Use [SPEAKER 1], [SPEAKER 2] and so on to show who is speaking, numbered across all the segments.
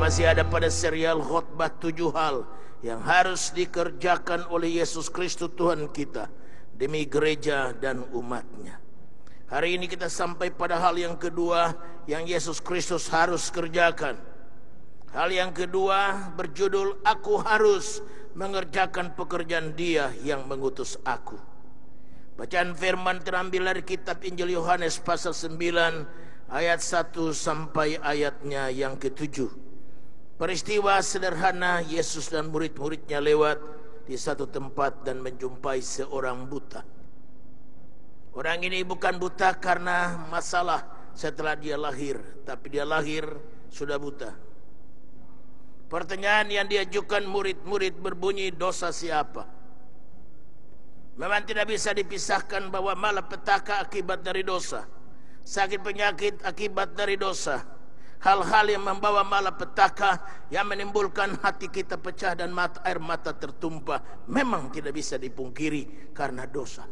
[SPEAKER 1] masih ada pada serial khotbah 7 hal yang harus dikerjakan oleh Yesus Kristus Tuhan kita demi gereja dan umatnya. Hari ini kita sampai pada hal yang kedua yang Yesus Kristus harus kerjakan. Hal yang kedua berjudul Aku harus mengerjakan pekerjaan Dia yang mengutus aku. Bacaan firman terambil dari kitab Injil Yohanes pasal 9 ayat 1 sampai ayatnya yang ke-7. Peristiwa sederhana, Yesus dan murid-muridnya lewat di satu tempat dan menjumpai seorang buta. Orang ini bukan buta karena masalah setelah dia lahir, tapi dia lahir sudah buta. Pertanyaan yang diajukan murid-murid berbunyi, dosa siapa? Memang tidak bisa dipisahkan bahwa malapetaka akibat dari dosa, sakit penyakit akibat dari dosa, hal-hal yang membawa malapetaka yang menimbulkan hati kita pecah dan air mata tertumpah memang tidak bisa dipungkiri karena dosa.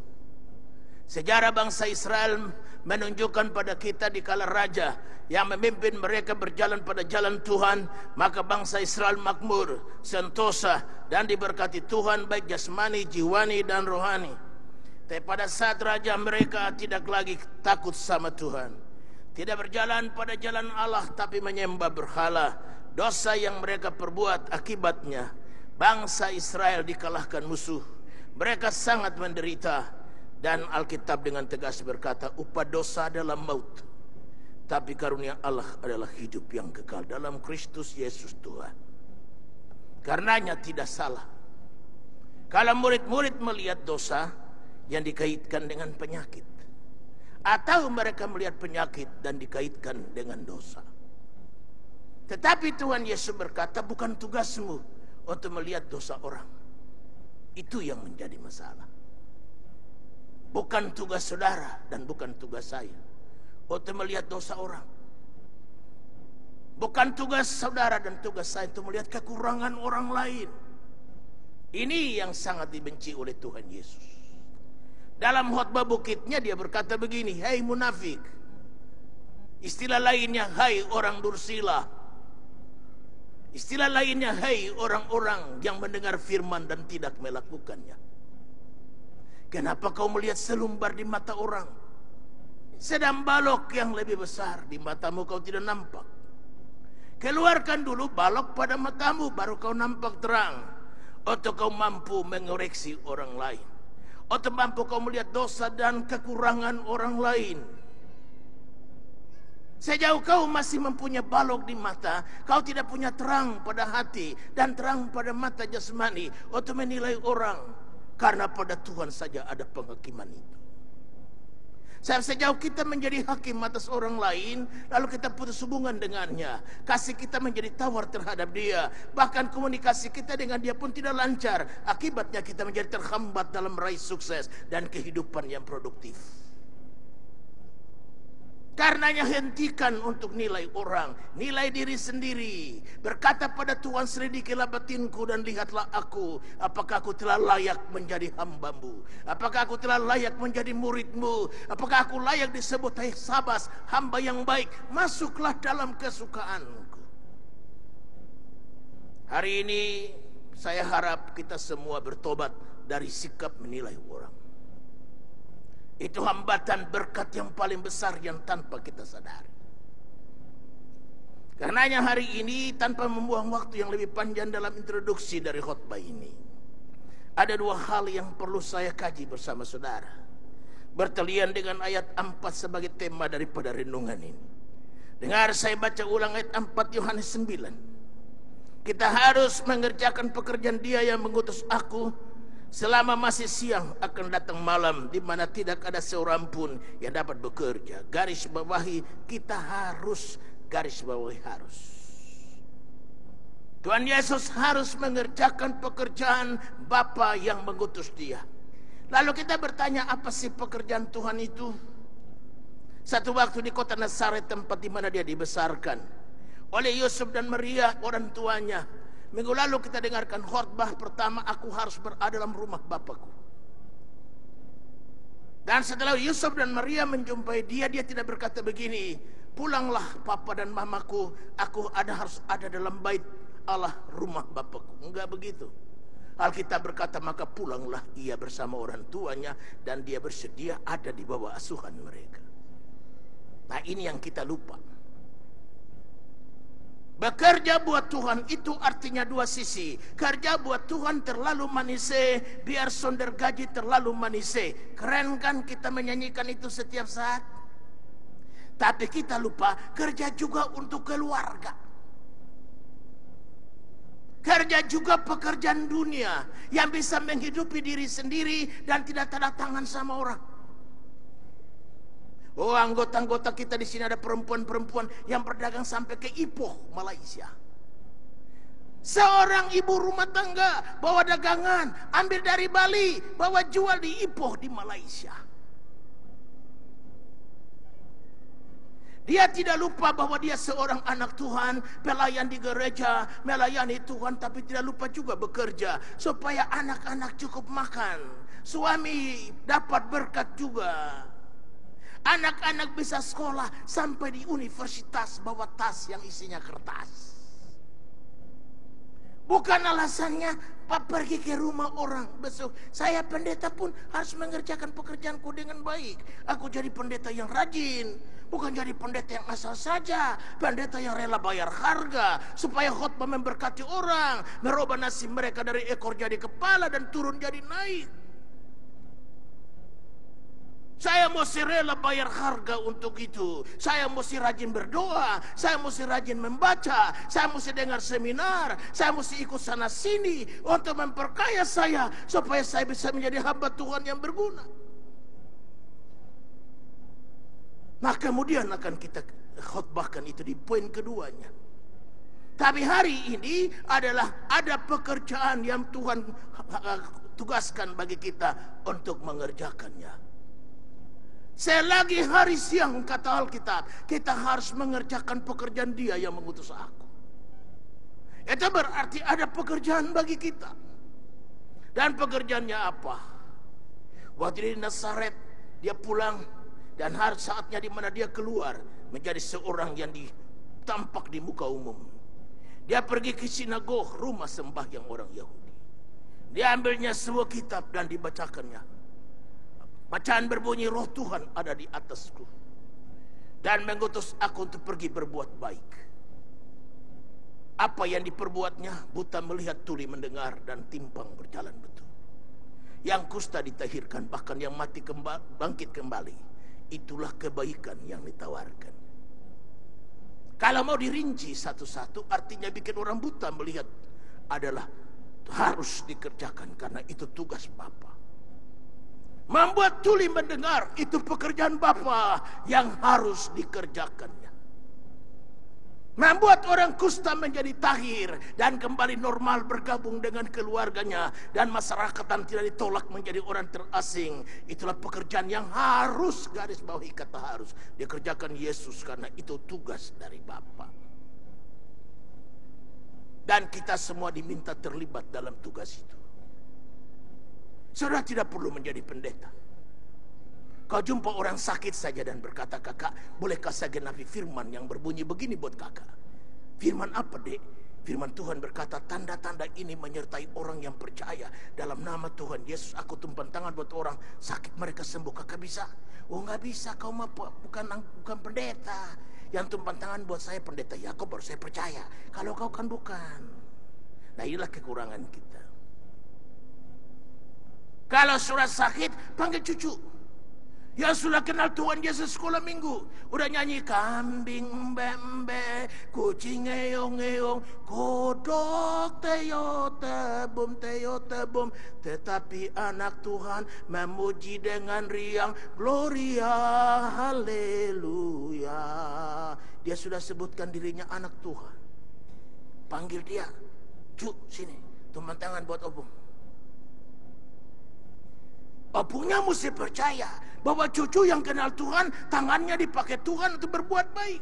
[SPEAKER 1] Sejarah bangsa Israel menunjukkan pada kita di kala raja yang memimpin mereka berjalan pada jalan Tuhan, maka bangsa Israel makmur, sentosa dan diberkati Tuhan baik jasmani, jiwani dan rohani. Tapi pada saat raja mereka tidak lagi takut sama Tuhan, tidak berjalan pada jalan Allah tapi menyembah berhala. Dosa yang mereka perbuat akibatnya bangsa Israel dikalahkan musuh. Mereka sangat menderita. Dan Alkitab dengan tegas berkata, upah dosa adalah maut, tapi karunia Allah adalah hidup yang kekal dalam Kristus Yesus Tuhan. Karenanya tidak salah kalau murid-murid melihat dosa yang dikaitkan dengan penyakit, atau mereka melihat penyakit dan dikaitkan dengan dosa. Tetapi Tuhan Yesus berkata, bukan tugasmu untuk melihat dosa orang. Itu yang menjadi masalah. Bukan tugas saudara dan bukan tugas saya untuk melihat dosa orang. Bukan tugas saudara dan tugas saya untuk melihat kekurangan orang lain. Ini yang sangat dibenci oleh Tuhan Yesus. Dalam khotbah bukitnya dia berkata begini, hai munafik. Istilah lainnya, hai orang dursila. Istilah lainnya, hai orang-orang yang mendengar firman dan tidak melakukannya. Kenapa kau melihat selumbar di mata orang, sedang balok yang lebih besar di matamu kau tidak nampak? Keluarkan dulu balok pada matamu, baru kau nampak terang. Atau kau mampu mengoreksi orang lain, atau mampu kau melihat dosa dan kekurangan orang lain. Sejauh kau masih mempunyai balok di mata, kau tidak punya terang pada hati dan terang pada mata jasmani untuk menilai orang. Karena pada Tuhan saja ada penghakiman itu. Sejauh kita menjadi hakim atas orang lain, lalu kita putus hubungan dengannya, kasih kita menjadi tawar terhadap dia, bahkan komunikasi kita dengan dia pun tidak lancar. Akibatnya kita menjadi terhambat dalam meraih sukses dan kehidupan yang produktif. Karenanya hentikan untuk nilai orang, nilai diri sendiri. Berkata pada Tuhan, selidikilah batinku dan lihatlah aku, apakah aku telah layak menjadi hamba-Mu, apakah aku telah layak menjadi murid-Mu, apakah aku layak disebut hai Sabas, hamba yang baik, masuklah dalam kesukaanku. Hari ini saya harap kita semua bertobat dari sikap menilai orang. Itu hambatan berkat yang paling besar yang tanpa kita sadari. Karenanya hari ini, tanpa membuang waktu yang lebih panjang dalam introduksi dari khotbah ini, ada 2 hal yang perlu saya kaji bersama saudara, bertelian dengan ayat 4 sebagai tema daripada renungan ini. Dengar saya baca ulang ayat 4 Yohanes 9. Kita harus mengerjakan pekerjaan Dia yang mengutus aku. Selama masih siang akan datang malam di mana tidak ada seorang pun yang dapat bekerja. Garis bawahi, kita harus, garis bawahi harus. Tuhan Yesus harus mengerjakan pekerjaan Bapa yang mengutus Dia. Lalu kita bertanya, apa sih pekerjaan Tuhan itu? Satu waktu di kota Nazaret, tempat di mana Dia dibesarkan oleh Yusuf dan Maria orang tuanya. Minggu lalu kita dengarkan khotbah pertama, aku harus berada dalam rumah Bapakku. Dan setelah Yusuf dan Maria menjumpai dia, dia tidak berkata begini, pulanglah papa dan mamaku, aku harus ada dalam bait Allah, rumah Bapakku. Enggak begitu. Alkitab berkata, maka pulanglah ia bersama orang tuanya dan dia bersedia ada di bawah asuhan mereka. Nah, ini yang kita lupa. Bekerja buat Tuhan itu artinya dua sisi. Kerja buat Tuhan terlalu manise, biar sonder gaji terlalu manise. Keren kan kita menyanyikan itu setiap saat? Tapi kita lupa kerja juga untuk keluarga. Kerja juga pekerjaan dunia yang bisa menghidupi diri sendiri dan tidak tanda tangan sama orang. Oh, anggota-anggota kita di sini ada perempuan-perempuan yang berdagang sampai ke Ipoh, Malaysia. Seorang ibu rumah tangga bawa dagangan, ambil dari Bali, bawa jual di Ipoh di Malaysia. Dia tidak lupa bahwa dia seorang anak Tuhan, pelayan di gereja, melayani Tuhan, tapi tidak lupa juga bekerja supaya anak-anak cukup makan, suami dapat berkat juga. Anak-anak bisa sekolah sampai di universitas bawa tas yang isinya kertas. Bukan alasannya Pak pergi ke rumah orang besok. Saya pendeta pun harus mengerjakan pekerjaanku dengan baik. Aku jadi pendeta yang rajin. Bukan jadi pendeta yang asal saja. Pendeta yang rela bayar harga. Supaya khotbah memberkati orang. Merubah nasib mereka dari ekor jadi kepala dan turun jadi naik. Saya mesti rela bayar harga untuk itu. Saya mesti rajin berdoa. Saya mesti rajin membaca. Saya mesti dengar seminar. Saya mesti ikut sana sini untuk memperkaya saya supaya saya bisa menjadi hamba Tuhan yang berguna. Nah, kemudian akan kita khotbahkan itu di poin keduanya. Tapi hari ini adalah ada pekerjaan yang Tuhan tugaskan bagi kita untuk mengerjakannya. Selagi hari siang, kata Alkitab, kita harus mengerjakan pekerjaan Dia yang mengutus aku. Itu berarti ada pekerjaan bagi kita. Dan pekerjaannya apa? Waktu di Nazaret, dia pulang, dan hari saatnya di mana dia keluar menjadi seorang yang ditampak di muka umum. Dia pergi ke sinagog, rumah sembahyang orang Yahudi. Dia ambilnya sebuah kitab dan dibacakannya. Bacaan berbunyi, roh Tuhan ada di atasku dan mengutus aku untuk pergi berbuat baik. Apa yang diperbuatnya? Buta melihat, tuli mendengar, dan timpang berjalan betul. Yang kusta ditahirkan, bahkan yang mati bangkit kembali. Itulah kebaikan yang ditawarkan. Kalau mau dirinci satu-satu, artinya bikin orang buta melihat adalah harus dikerjakan karena itu tugas Bapa. Membuat tuli mendengar, itu pekerjaan Bapa yang harus dikerjakannya. Membuat orang kusta menjadi tahir dan kembali normal bergabung dengan keluarganya dan masyarakat dan tidak ditolak menjadi orang terasing. Itulah pekerjaan yang harus, garis bawahi kata harus, dikerjakan Yesus karena itu tugas dari Bapa. Dan kita semua diminta terlibat dalam tugas itu. Saudara tidak perlu menjadi pendeta. Kau jumpa orang sakit saja dan berkata, kakak, bolehkah saya genapi firman yang berbunyi begini buat kakak? Firman apa, dek? Firman Tuhan berkata, tanda-tanda ini menyertai orang yang percaya. Dalam nama Tuhan Yesus, aku tumpang tangan buat orang sakit, mereka sembuh. Kakak bisa? Oh, nggak bisa, kau mah bukan pendeta. Yang tumpang tangan buat saya pendeta Yakob, baru saya percaya. Kalau kau kan bukan. Nah, inilah kekurangan kita. Kalau sudah sakit, panggil cucu. Yang sudah kenal Tuhan Yesus sekolah minggu. Udah nyanyi kambing bembe, kucing ngeong-ngeong, kodok teo tebum. Tetapi anak Tuhan memuji dengan riang, gloria, haleluya. Dia sudah sebutkan dirinya anak Tuhan. Panggil dia, cu, sini, tumpang tangan buat obong. Opungnya mesti percaya bahwa cucu yang kenal Tuhan, tangannya dipakai Tuhan untuk berbuat baik.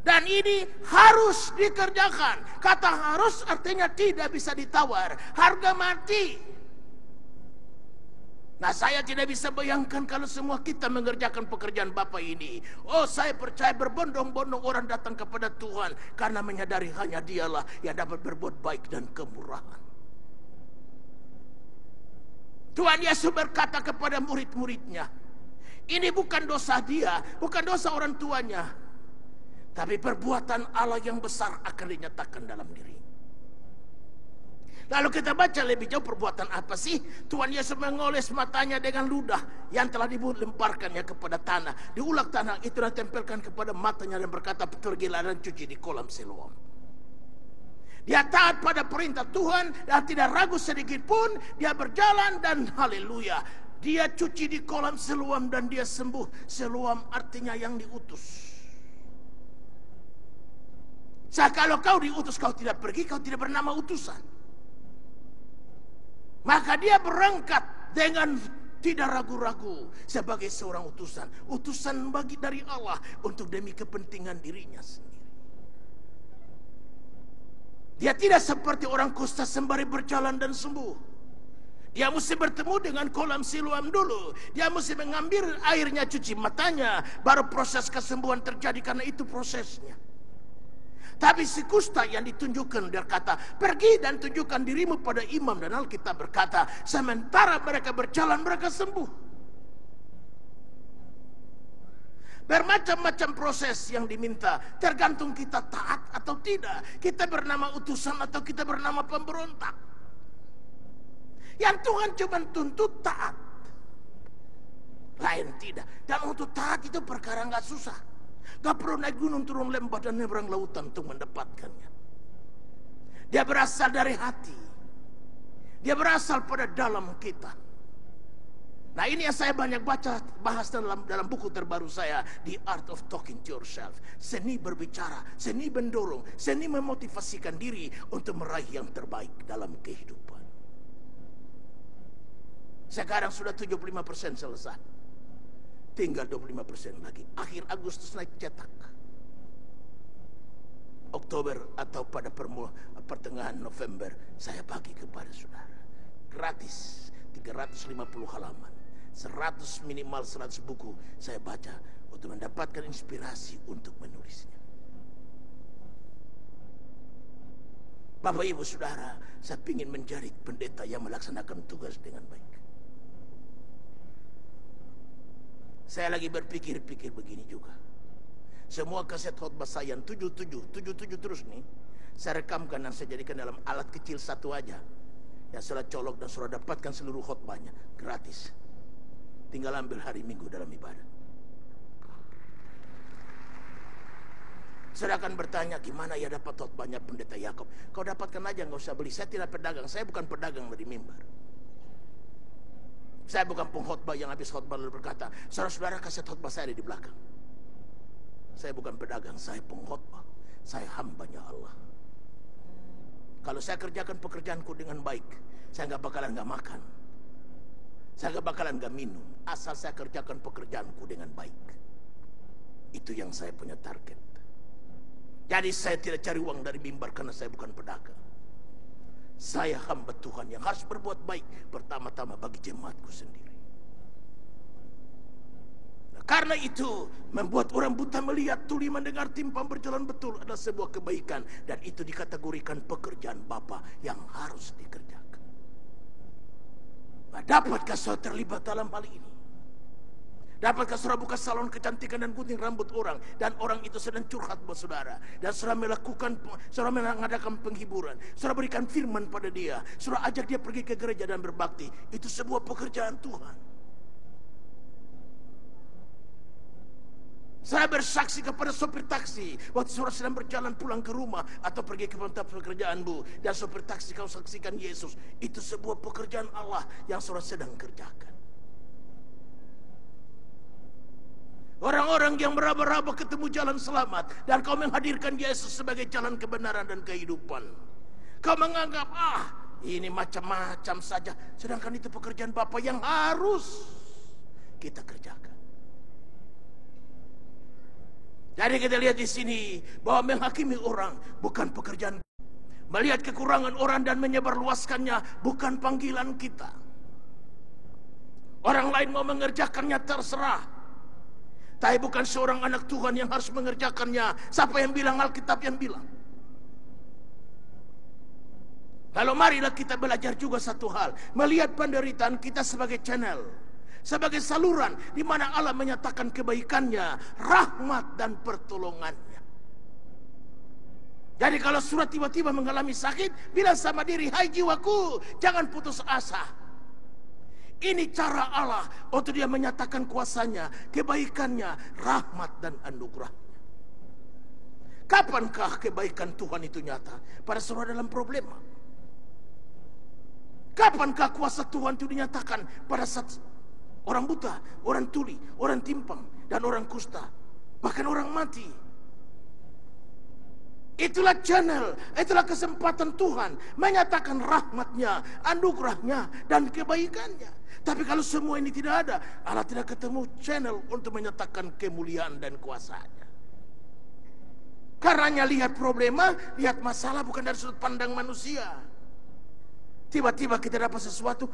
[SPEAKER 1] Dan ini harus dikerjakan. Kata harus artinya tidak bisa ditawar. Harga mati. Nah, saya tidak bisa bayangkan kalau semua kita mengerjakan pekerjaan Bapa ini. Oh, saya percaya berbondong-bondong orang datang kepada Tuhan karena menyadari hanya Dialah yang dapat berbuat baik dan kemurahan. Tuhan Yesus berkata kepada murid-muridnya, ini bukan dosa dia, bukan dosa orang tuanya, tapi perbuatan Allah yang besar akan dinyatakan dalam diri. Lalu kita baca lebih jauh, perbuatan apa sih? Tuhan Yesus mengoles matanya dengan ludah yang telah dilemparkannya kepada tanah. Diulak tanah itu dan tempelkan kepada matanya dan berkata, pergilah dan cuci di kolam Siloam. Dia taat pada perintah Tuhan dan tidak ragu sedikit pun. Dia berjalan dan haleluya, dia cuci di kolam Siloam dan dia sembuh. Siloam artinya yang diutus. Kalau kau diutus, kau tidak pergi, kau tidak bernama utusan. Maka dia berangkat dengan tidak ragu-ragu sebagai seorang utusan. Utusan dari Allah untuk demi kepentingan dirinya sendiri. Dia tidak seperti orang kusta sembari berjalan dan sembuh. Dia mesti bertemu dengan kolam Siloam dulu. Dia mesti mengambil airnya, cuci matanya, baru proses kesembuhan terjadi, karena itu prosesnya. Tapi si kusta yang ditunjukkan, dia kata, pergi dan tunjukkan dirimu pada imam. Dan Alkitab berkata, sementara mereka berjalan, mereka sembuh. Bermacam-macam proses yang diminta, tergantung kita taat atau tidak. Kita bernama utusan atau kita bernama pemberontak. Yang Tuhan cuma tuntut taat, lain tidak. Dan untuk taat itu perkara gak susah. Gak perlu naik gunung, turun lembah, dan nyebrang lautan untuk mendapatkannya. Dia berasal dari hati. Dia berasal pada dalam kita. Nah, ini yang saya banyak bahas dalam buku terbaru saya, The Art of Talking to Yourself. Seni berbicara, seni mendorong, seni memotivasikan diri untuk meraih yang terbaik dalam kehidupan. Sekarang sudah 75% selesai. Tinggal 25% lagi. Akhir Agustus naik cetak. Oktober atau pada pertengahan November saya bagi kepada saudara. Gratis, 350 halaman. 100 minimal 100 buku saya baca untuk mendapatkan inspirasi untuk menulisnya. Bapak Ibu Saudara, saya ingin menjadi pendeta yang melaksanakan tugas dengan baik. Saya lagi berpikir-pikir begini juga. Semua kaset khotbah saya yang 77 terus nih, saya rekamkan dan saya jadikan dalam alat kecil satu aja. Yang sudah colok dan sudah dapatkan seluruh khotbahnya gratis. Tinggal ambil hari Minggu dalam ibadah. Saya akan bertanya, gimana ya dapat khotbahnya pendeta Yakob? Kau dapatkan aja, nggak usah beli. Saya tidak pedagang, saya bukan pedagang dari mimbar. Saya bukan pengkhotbah yang habis khotbah lalu berkata, saudara-saudara kaset khotbah saya ada di belakang. Saya bukan pedagang, saya pengkhotbah. Saya hambanya Allah. Kalau saya kerjakan pekerjaanku dengan baik, saya nggak bakalan nggak makan. Saya nggak bakalan nggak minum. Asal saya kerjakan pekerjaanku dengan baik. Itu yang saya punya target. Jadi saya tidak cari uang dari mimbar karena saya bukan pedagang. Saya hamba Tuhan yang harus berbuat baik pertama-tama bagi jemaatku sendiri. Nah, karena itu membuat orang buta melihat, tuli mendengar, timpang berjalan betul adalah sebuah kebaikan, dan itu dikategorikan pekerjaan Bapa yang harus dikerjakan. Nah, dapatkah saudara terlibat dalam hal ini? Dapatkah saudara buka salon kecantikan dan gunting rambut orang, dan orang itu sedang curhat buat saudara, dan saudara mengadakan penghiburan, saudara berikan firman pada dia, saudara ajak dia pergi ke gereja dan berbakti. Itu sebuah pekerjaan Tuhan. Saya bersaksi kepada sopir taksi waktu saudara sedang berjalan pulang ke rumah atau pergi ke tempat pekerjaanmu, dan sopir taksi kau saksikan Yesus. Itu sebuah pekerjaan Allah yang saudara sedang kerjakan. Orang-orang yang meraba-raba ketemu jalan selamat, dan kau menghadirkan Yesus sebagai jalan kebenaran dan kehidupan. Kau menganggap, ini macam-macam saja, sedangkan itu pekerjaan Bapa yang harus kita kerjakan. Jadi kita lihat di sini bahwa menghakimi orang bukan pekerjaan. Melihat kekurangan orang dan menyebarluaskannya bukan panggilan kita. Orang lain mau mengerjakannya terserah. Tapi bukan seorang anak Tuhan yang harus mengerjakannya. Siapa yang bilang? Alkitab yang bilang. Lalu marilah kita belajar juga satu hal. Melihat penderitaan kita sebagai channel. Sebagai saluran di mana Allah menyatakan kebaikannya, rahmat dan pertolongannya. Jadi kalau sudah tiba-tiba mengalami sakit, bilang sama diri, hai jiwaku, jangan putus asa. Ini cara Allah untuk dia menyatakan kuasanya, kebaikannya, rahmat dan anugerahnya. Kapankah kebaikan Tuhan itu nyata? Pada saudara dalam problema. Kapankah kuasa Tuhan itu dinyatakan pada saat orang buta, orang tuli, orang timpang, dan orang kusta, bahkan orang mati? Itulah channel, itulah kesempatan Tuhan menyatakan rahmatnya, anugerahnya, dan kebaikannya. Tapi kalau semua ini tidak ada, Allah tidak ketemu channel untuk menyatakan kemuliaan dan kuasanya. Karenanya lihat problema, lihat masalah bukan dari sudut pandang manusia. Tiba-tiba kita dapat sesuatu,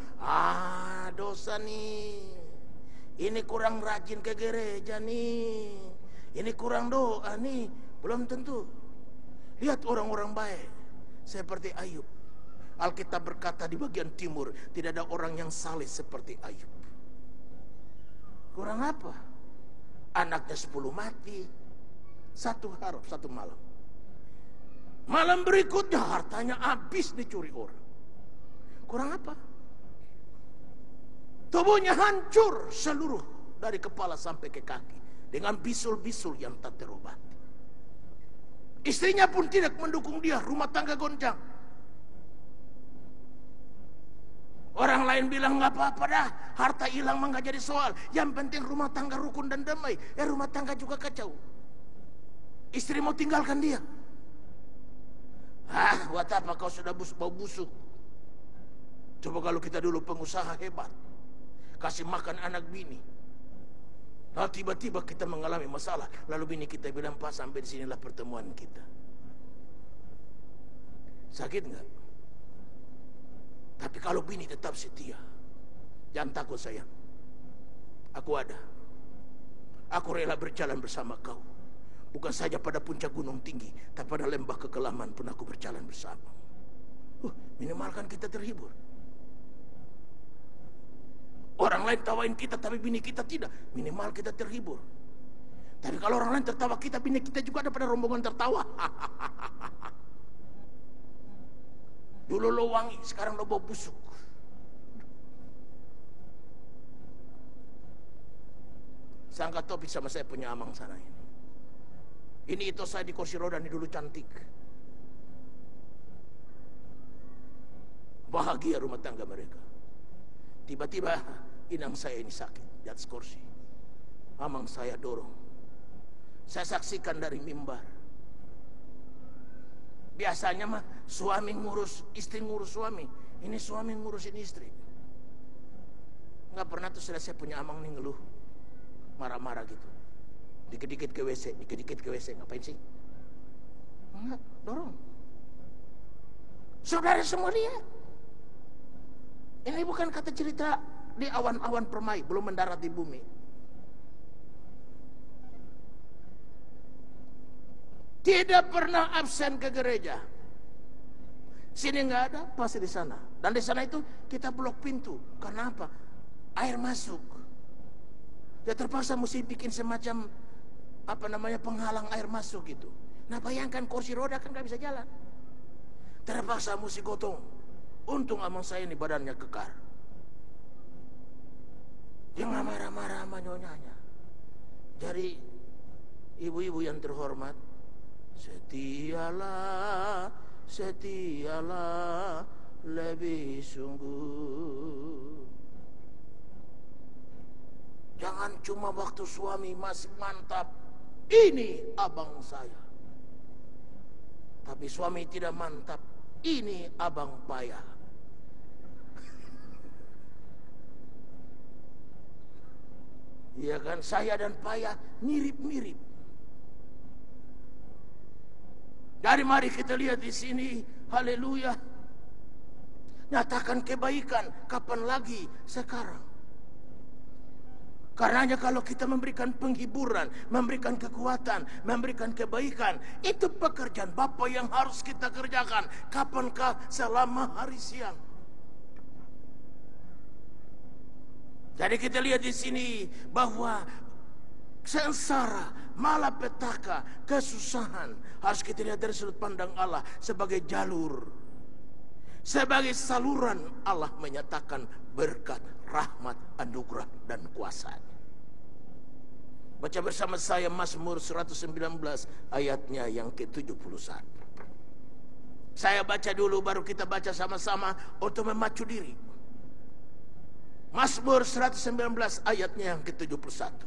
[SPEAKER 1] dosa nih. Ini kurang rajin ke gereja nih. Ini kurang doa nih. Belum tentu. Lihat orang-orang baik seperti Ayub. Alkitab berkata di bagian timur tidak ada orang yang saleh seperti Ayub. Kurang apa? Anaknya 10 mati, 1 harap 1 malam. Malam berikutnya hartanya habis dicuri orang. Kurang apa? Tubuhnya hancur seluruh dari kepala sampai ke kaki dengan bisul-bisul yang tak terobati. Istrinya pun tidak mendukung dia, rumah tangga goncang. Orang lain bilang nggak apa-apa dah, harta hilang mah nggak jadi soal. Yang penting rumah tangga rukun dan damai. Rumah tangga juga kacau. Istri mau tinggalkan dia. Buat apa kau sudah bau busuk? Coba kalau kita dulu pengusaha hebat, kasih makan anak bini. Lalu tiba-tiba kita mengalami masalah, lalu bini kita bilang, Pak, sampai di sinilah pertemuan kita. Sakit nggak? Tapi kalau bini tetap setia, jangan takut sayang. Aku ada. Aku rela berjalan bersama kau. Bukan saja pada puncak gunung tinggi, tapi pada lembah kekelaman pun aku berjalan bersama. Minimalkan kita terhibur. Orang lain tawain kita, tapi bini kita tidak. Minimal kita terhibur. Tapi kalau orang lain tertawa kita, bini kita juga ada pada rombongan tertawa. Dulu lo wangi, sekarang lo bau busuk. Sangka topik sama saya punya amang sana ini. Ini itu saya di kursi roda, ini dulu cantik. Bahagia rumah tangga mereka. Tiba-tiba inang saya ini sakit di atas kursi. Amang saya dorong. Saya saksikan dari mimbar. Biasanya mah suami ngurus, istri ngurus suami. Ini suami ngurusin istri. Nggak pernah tuh saya punya amang nih ngeluh. Marah-marah gitu. Dikit-dikit ke WC, dikit-dikit ke WC. Ngapain sih? Enggak, dorong. Saudara semua lihat. Ini bukan kata cerita di awan-awan permai, belum mendarat di bumi. Tidak pernah absen ke gereja. Sini nggak ada, pasti di sana. Dan di sana itu kita blok pintu. Karena apa? Air masuk. Ya terpaksa mesti bikin semacam penghalang air masuk gitu. Nah bayangkan kursi roda kan nggak bisa jalan. Terpaksa mesti gotong. Untung amang saya ini badannya kekar. Dia nggak marah-marah sama nyonyanya. Jadi ibu-ibu yang terhormat, setialah, setialah lebih sungguh. Jangan cuma waktu suami masih mantap, ini abang saya. Tapi suami tidak mantap, ini abang payah. Iya kan, saya dan payah mirip-mirip. Dari mari kita lihat di sini, haleluya. Nyatakan kebaikan, kapan lagi? Sekarang. Karenanya kalau kita memberikan penghiburan, memberikan kekuatan, memberikan kebaikan, itu pekerjaan Bapa yang harus kita kerjakan. Kapankah? Selama hari siang. Jadi kita lihat di sini bahwa sengsara, malapetaka, kesusahan harus kita lihat dari sudut pandang Allah sebagai jalur, sebagai saluran Allah menyatakan berkat, rahmat, anugerah, dan kuasa-Nya. Baca bersama saya Mazmur 119 ayatnya yang ke-71. Saya baca dulu baru kita baca sama-sama untuk memacu diri. Mazmur 119 ayatnya yang ke-71.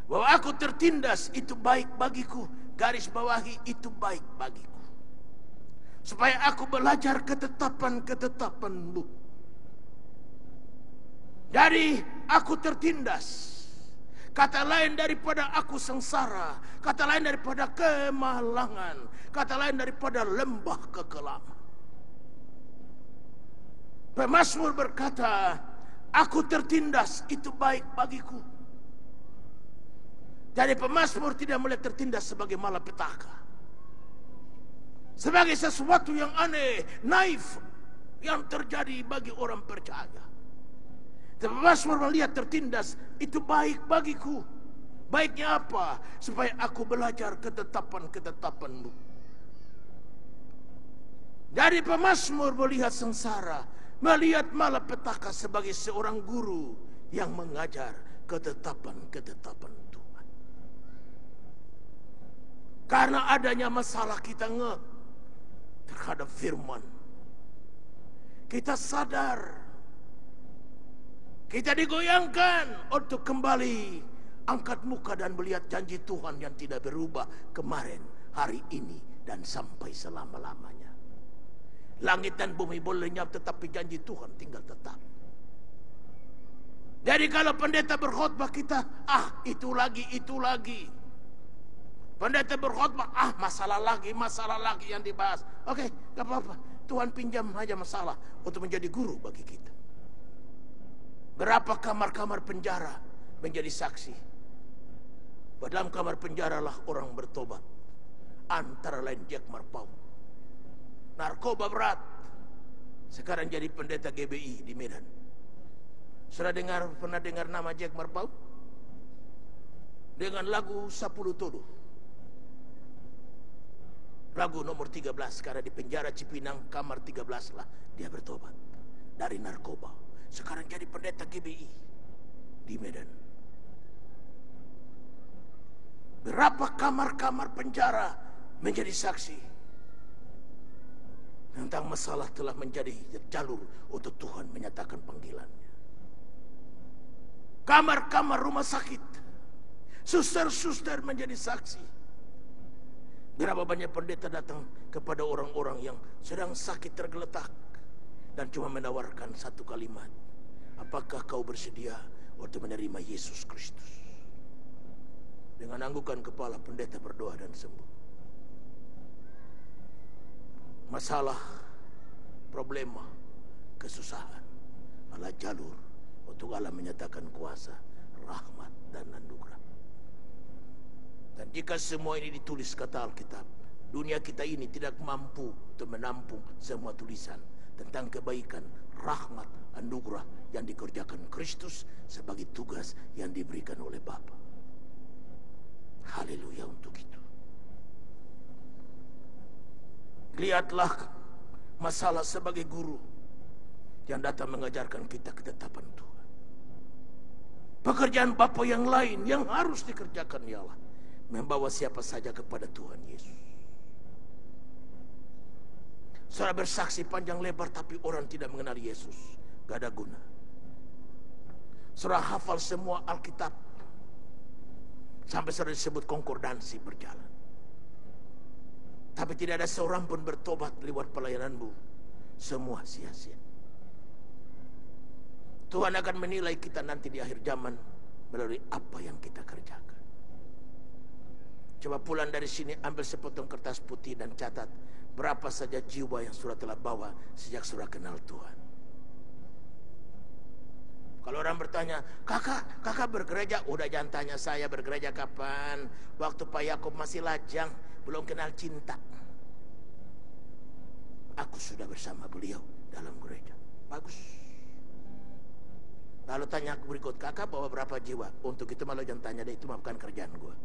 [SPEAKER 1] Bahwa aku tertindas itu baik bagiku, garis bawahi itu baik bagiku. Supaya aku belajar ketetapan-ketetapan-Mu. Jadi aku tertindas. Kata lain daripada aku sengsara, kata lain daripada kemalangan, kata lain daripada lembah kekelaman. Pemazmur berkata, aku tertindas itu baik bagiku. Jadi pemazmur tidak melihat tertindas sebagai malapetaka, sebagai sesuatu yang aneh, naif, yang terjadi bagi orang percaya. Pemazmur melihat tertindas itu baik bagiku. Baiknya apa? Supaya aku belajar ketetapan-ketetapan-Mu. Dari pemazmur melihat sengsara, melihat malapetaka sebagai seorang guru yang mengajar ketetapan-ketetapan Tuhan. Karena adanya masalah kita terhadap firman, kita sadar, kita digoyangkan untuk kembali angkat muka dan melihat janji Tuhan yang tidak berubah kemarin, hari ini, dan sampai selama-lamanya. Langit dan bumi boleh lenyap, tetapi janji Tuhan tinggal tetap. Jadi kalau pendeta berkhotbah kita, itu lagi. Pendeta berkhotbah, masalah lagi yang dibahas. Oke, gak apa-apa. Tuhan pinjam aja masalah untuk menjadi guru bagi kita. Berapa kamar-kamar penjara menjadi saksi. Dalam kamar penjara lah orang bertobat. Antara lain Jack Marpau. Narkoba berat. Sekarang jadi pendeta GBI di Medan. Pernah dengar nama Jack Marpau? Dengan lagu 10 Todoh. Lagu nomor 13. Karena di penjara Cipinang kamar 13 lah dia bertobat dari narkoba. Sekarang jadi pendeta GBI di Medan. Berapa kamar-kamar penjara menjadi saksi tentang masalah telah menjadi jalur untuk Tuhan menyatakan panggilannya. Kamar-kamar rumah sakit, suster-suster menjadi saksi. Berapa banyak pendeta datang kepada orang-orang yang sedang sakit tergeletak dan cuma menawarkan satu kalimat. Apakah kau bersedia untuk menerima Yesus Kristus? Dengan anggukan kepala pendeta berdoa dan sembuh. Masalah, problema, kesusahan adalah jalur untuk Allah menyatakan kuasa, rahmat, dan anugerah. Dan jika semua ini ditulis kata Alkitab, dunia kita ini tidak mampu untuk menampung semua tulisan tentang kebaikan, rahmat, anugerah yang dikerjakan Kristus sebagai tugas yang diberikan oleh Bapa. Haleluya untuk itu. Lihatlah masalah sebagai guru yang datang mengajarkan kita ketetapan Tuhan. Pekerjaan Bapa yang lain yang harus dikerjakan ialah membawa siapa saja kepada Tuhan Yesus. Saudara bersaksi panjang lebar tapi orang tidak mengenal Yesus, gak ada guna. Saudara hafal semua Alkitab sampai saudara disebut konkordansi berjalan, tapi tidak ada seorang pun bertobat lewat pelayananmu. Semua sia-sia. Tuhan akan menilai kita nanti di akhir zaman melalui apa yang kita kerjakan. Coba pulang dari sini, ambil sepotong kertas putih dan catat berapa saja jiwa yang saudara telah bawa sejak saudara kenal Tuhan. Kalau orang bertanya, kakak bergereja? Udah jangan tanya saya bergereja kapan. Waktu Pak Yakub masih lajang, belum kenal cinta. Aku sudah bersama beliau dalam gereja. Bagus. Lalu tanya aku berikut, kakak bawa berapa jiwa? Untuk itu malah jangan tanya deh, itu bukan kerjaan gue.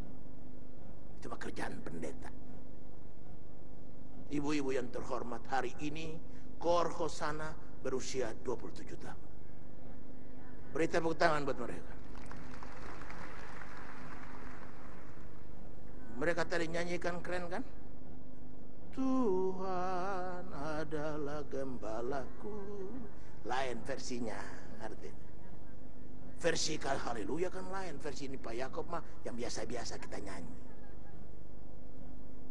[SPEAKER 1] Itu mah kerjaan pendeta. Ibu-ibu yang terhormat, hari ini Kor Hosana berusia 27 tahun. Beri tepuk tangan buat mereka. Mereka tadi nyanyikan keren kan? Tuhan adalah gembalaku. Lain versinya, artinya. Versi haleluya kan lain. Versi ini Pak Yakub mah yang biasa-biasa kita nyanyi.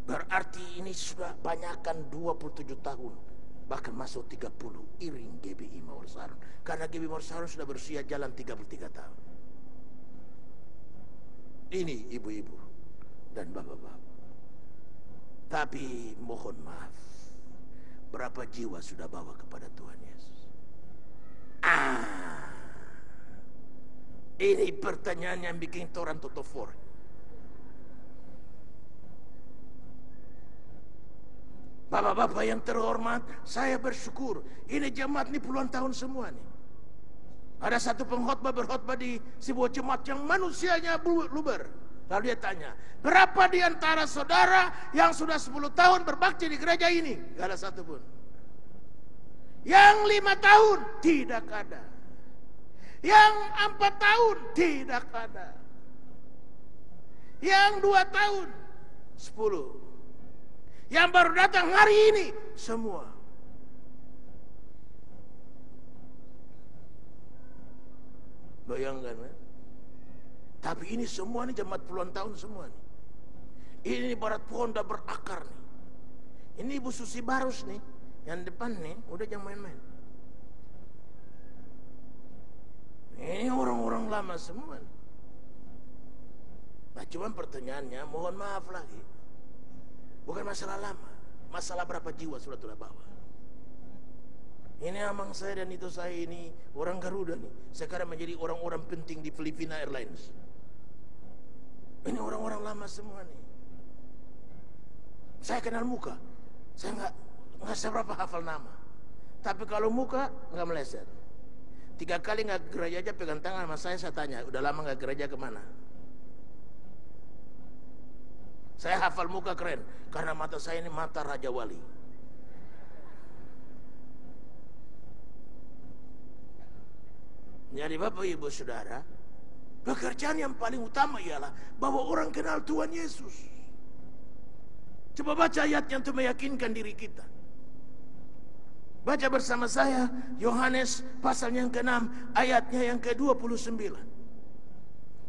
[SPEAKER 1] Berarti ini sudah banyakkan 27 tahun. Bahkan masuk 30 iring GBI Mawar Sarun. Karena GBI Mawar Sarun sudah berusia jalan 33 tahun. Ini ibu-ibu dan bapak-bapak. Tapi mohon maaf, berapa jiwa sudah bawa kepada Tuhan Yesus? Ini pertanyaan yang bikin orang totofor. Bapak-bapak yang terhormat, saya bersyukur. Ini jemaat ini puluhan tahun semua nih. Ada satu pengkhotbah berkhotbah di sebuah jemaat yang manusianya luber. Lalu dia tanya, berapa di antara saudara yang sudah 10 tahun berbakti di gereja ini? Gak ada satu pun. Yang 5 tahun tidak ada. Yang 4 tahun tidak ada. Yang 2 tahun 10. Yang baru datang hari ini semua. Bayangkan ya? Tapi ini semua nih jemaat puluhan tahun semua nih. Ini barat pohon udah berakar nih. Ini Ibu Susi Barus nih, yang depan nih udah jangan main-main. Ini orang-orang lama semua nih. Nah cuman pertanyaannya, mohon maaf lagi, bukan masalah lama, masalah berapa jiwa sudah bawa. Ini amang saya dan itu saya ini orang Garuda nih, sekarang menjadi orang-orang penting di Filipina Airlines. Ini orang-orang lama semua nih. Saya kenal muka, saya nggak seberapa hafal nama, tapi kalau muka nggak meleset. 3 kali nggak gereja aja pegang tangan sama saya tanya, udah lama nggak gereja kemana? Saya hafal muka keren, karena mata saya ini mata Raja Wali. Jadi Bapak Ibu Saudara, pekerjaan yang paling utama ialah bahwa orang kenal Tuhan Yesus. Coba baca ayat yang itu meyakinkan diri kita. Baca bersama saya Yohanes pasal yang ke-6 ayatnya yang ke-29.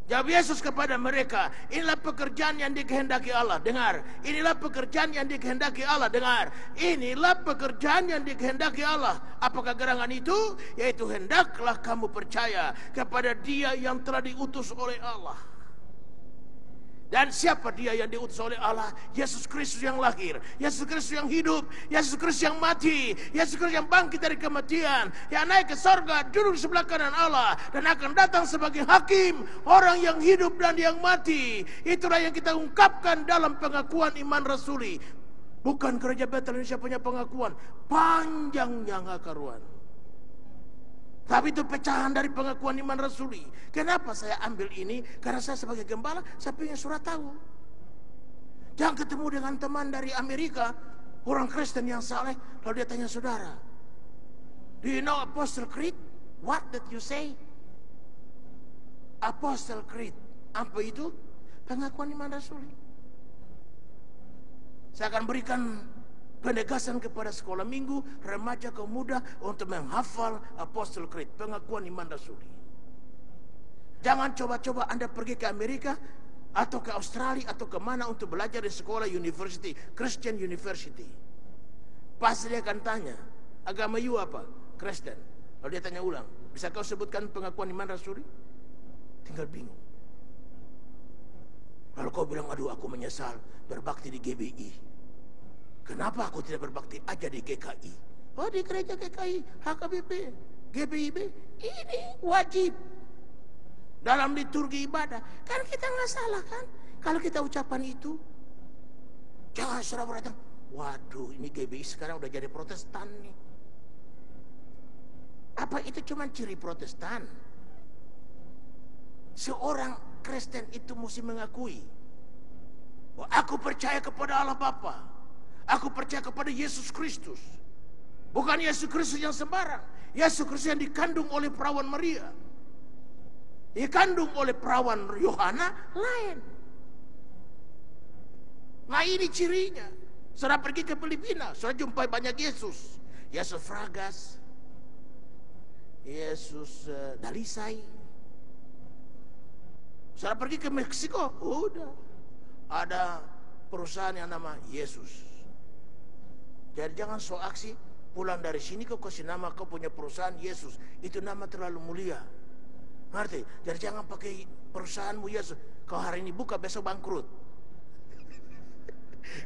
[SPEAKER 1] Jawab Yesus kepada mereka, inilah pekerjaan yang dikehendaki Allah. Dengar, inilah pekerjaan yang dikehendaki Allah. Dengar, inilah pekerjaan yang dikehendaki Allah. Apakah gerangan itu? Yaitu hendaklah kamu percaya kepada Dia yang telah diutus oleh Allah. Dan siapa Dia yang diutus oleh Allah? Yesus Kristus yang lahir, Yesus Kristus yang hidup, Yesus Kristus yang mati, Yesus Kristus yang bangkit dari kematian, yang naik ke sorga, duduk di sebelah kanan Allah, dan akan datang sebagai hakim orang yang hidup dan yang mati. Itulah yang kita ungkapkan dalam pengakuan iman rasuli. Bukan Gereja Betel Indonesia punya pengakuan panjangnya nggak karuan, tapi itu pecahan dari pengakuan iman rasuli. Kenapa saya ambil ini? Karena saya sebagai gembala, saya ingin surat tahu. Jangan ketemu dengan teman dari Amerika, orang Kristen yang saleh, lalu dia tanya, saudara, do you know Apostle Creed? What did you say? Apostle Creed. Apa itu? Pengakuan iman rasuli. Saya akan berikan penegasan kepada sekolah minggu, remaja, kaum muda untuk menghafal Apostle Creed, pengakuan iman rasuli. Jangan coba-coba Anda pergi ke Amerika atau ke Australia atau kemana untuk belajar di sekolah university, Christian University. Pasti dia akan tanya, agama you apa? Kristen. Lalu dia tanya ulang, bisa kau sebutkan pengakuan iman rasuli? Tinggal bingung. Lalu kau bilang, aduh aku menyesal berbakti di GBI. Kenapa aku tidak berbakti aja di GKI? Oh di gereja GKI, HKBP. GBIB ini wajib dalam liturgi ibadah. Kan kita nggak salah kan kalau kita ucapan itu. Jangan saudara datang, waduh ini GBI sekarang udah jadi Protestan nih. Apa itu cuma ciri Protestan? Seorang Kristen itu mesti mengakui bahwa aku percaya kepada Allah Bapa, aku percaya kepada Yesus Kristus. Bukan Yesus Kristus yang sembarang, Yesus Kristus yang dikandung oleh perawan Maria, dikandung oleh perawan Yohana lain. Nah ini cirinya. Saudara pergi ke Filipina, saudara jumpai banyak Yesus. Yesus Fragas, Yesus Dalisay. Saudara pergi ke Meksiko, udah ada perusahaan yang nama Yesus. Jadi jangan so aksi pulang dari sini kau kasih nama kau punya perusahaan Yesus. Itu nama terlalu mulia. Ngerti? Jadi jangan pakai perusahaanmu Yesus. Kau hari ini buka besok bangkrut.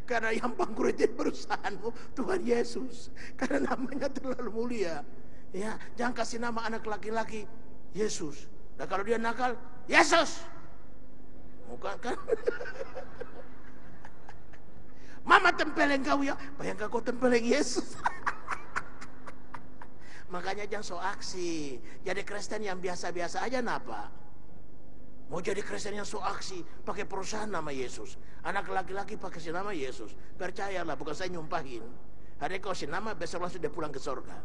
[SPEAKER 1] Karena yang bangkrut itu perusahaanmu Tuhan Yesus. Karena namanya terlalu mulia. Ya, jangan kasih nama anak laki-laki Yesus. Nah kalau dia nakal, Yesus. Bukan kan? Mama tempeleng kau ya, bayangkan kau tempeleng Yesus. Makanya jangan so aksi. Jadi Kristen yang biasa-biasa aja napa? Mau jadi Kristen yang so aksi, pakai perusahaan nama Yesus. Anak laki-laki pakai si nama Yesus. Percayalah, bukan saya nyumpahin. Hari kau si nama, besok langsung dia pulang ke surga.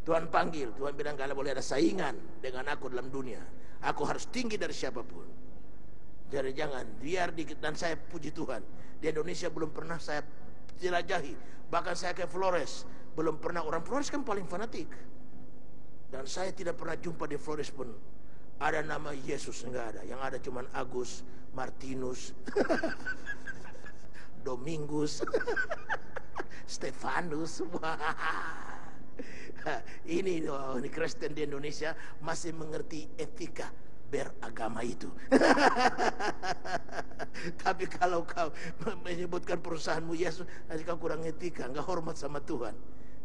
[SPEAKER 1] Tuhan panggil, Tuhan bilang kalau boleh ada saingan dengan aku dalam dunia. Aku harus tinggi dari siapapun. Jadi jangan, biar dikit. Dan saya puji Tuhan, di Indonesia belum pernah saya jelajahi. Bahkan saya ke Flores, belum pernah. Orang Flores kan paling fanatik. Dan saya tidak pernah jumpa di Flores pun ada nama Yesus, enggak ada. Yang ada cuman Agus, Martinus, Domingus, Stefanus. Ini Kristen di Indonesia masih mengerti etika beragama itu. Tapi kalau kau menyebutkan perusahaanmu Yesus, nanti kau kurang etika, enggak hormat sama Tuhan.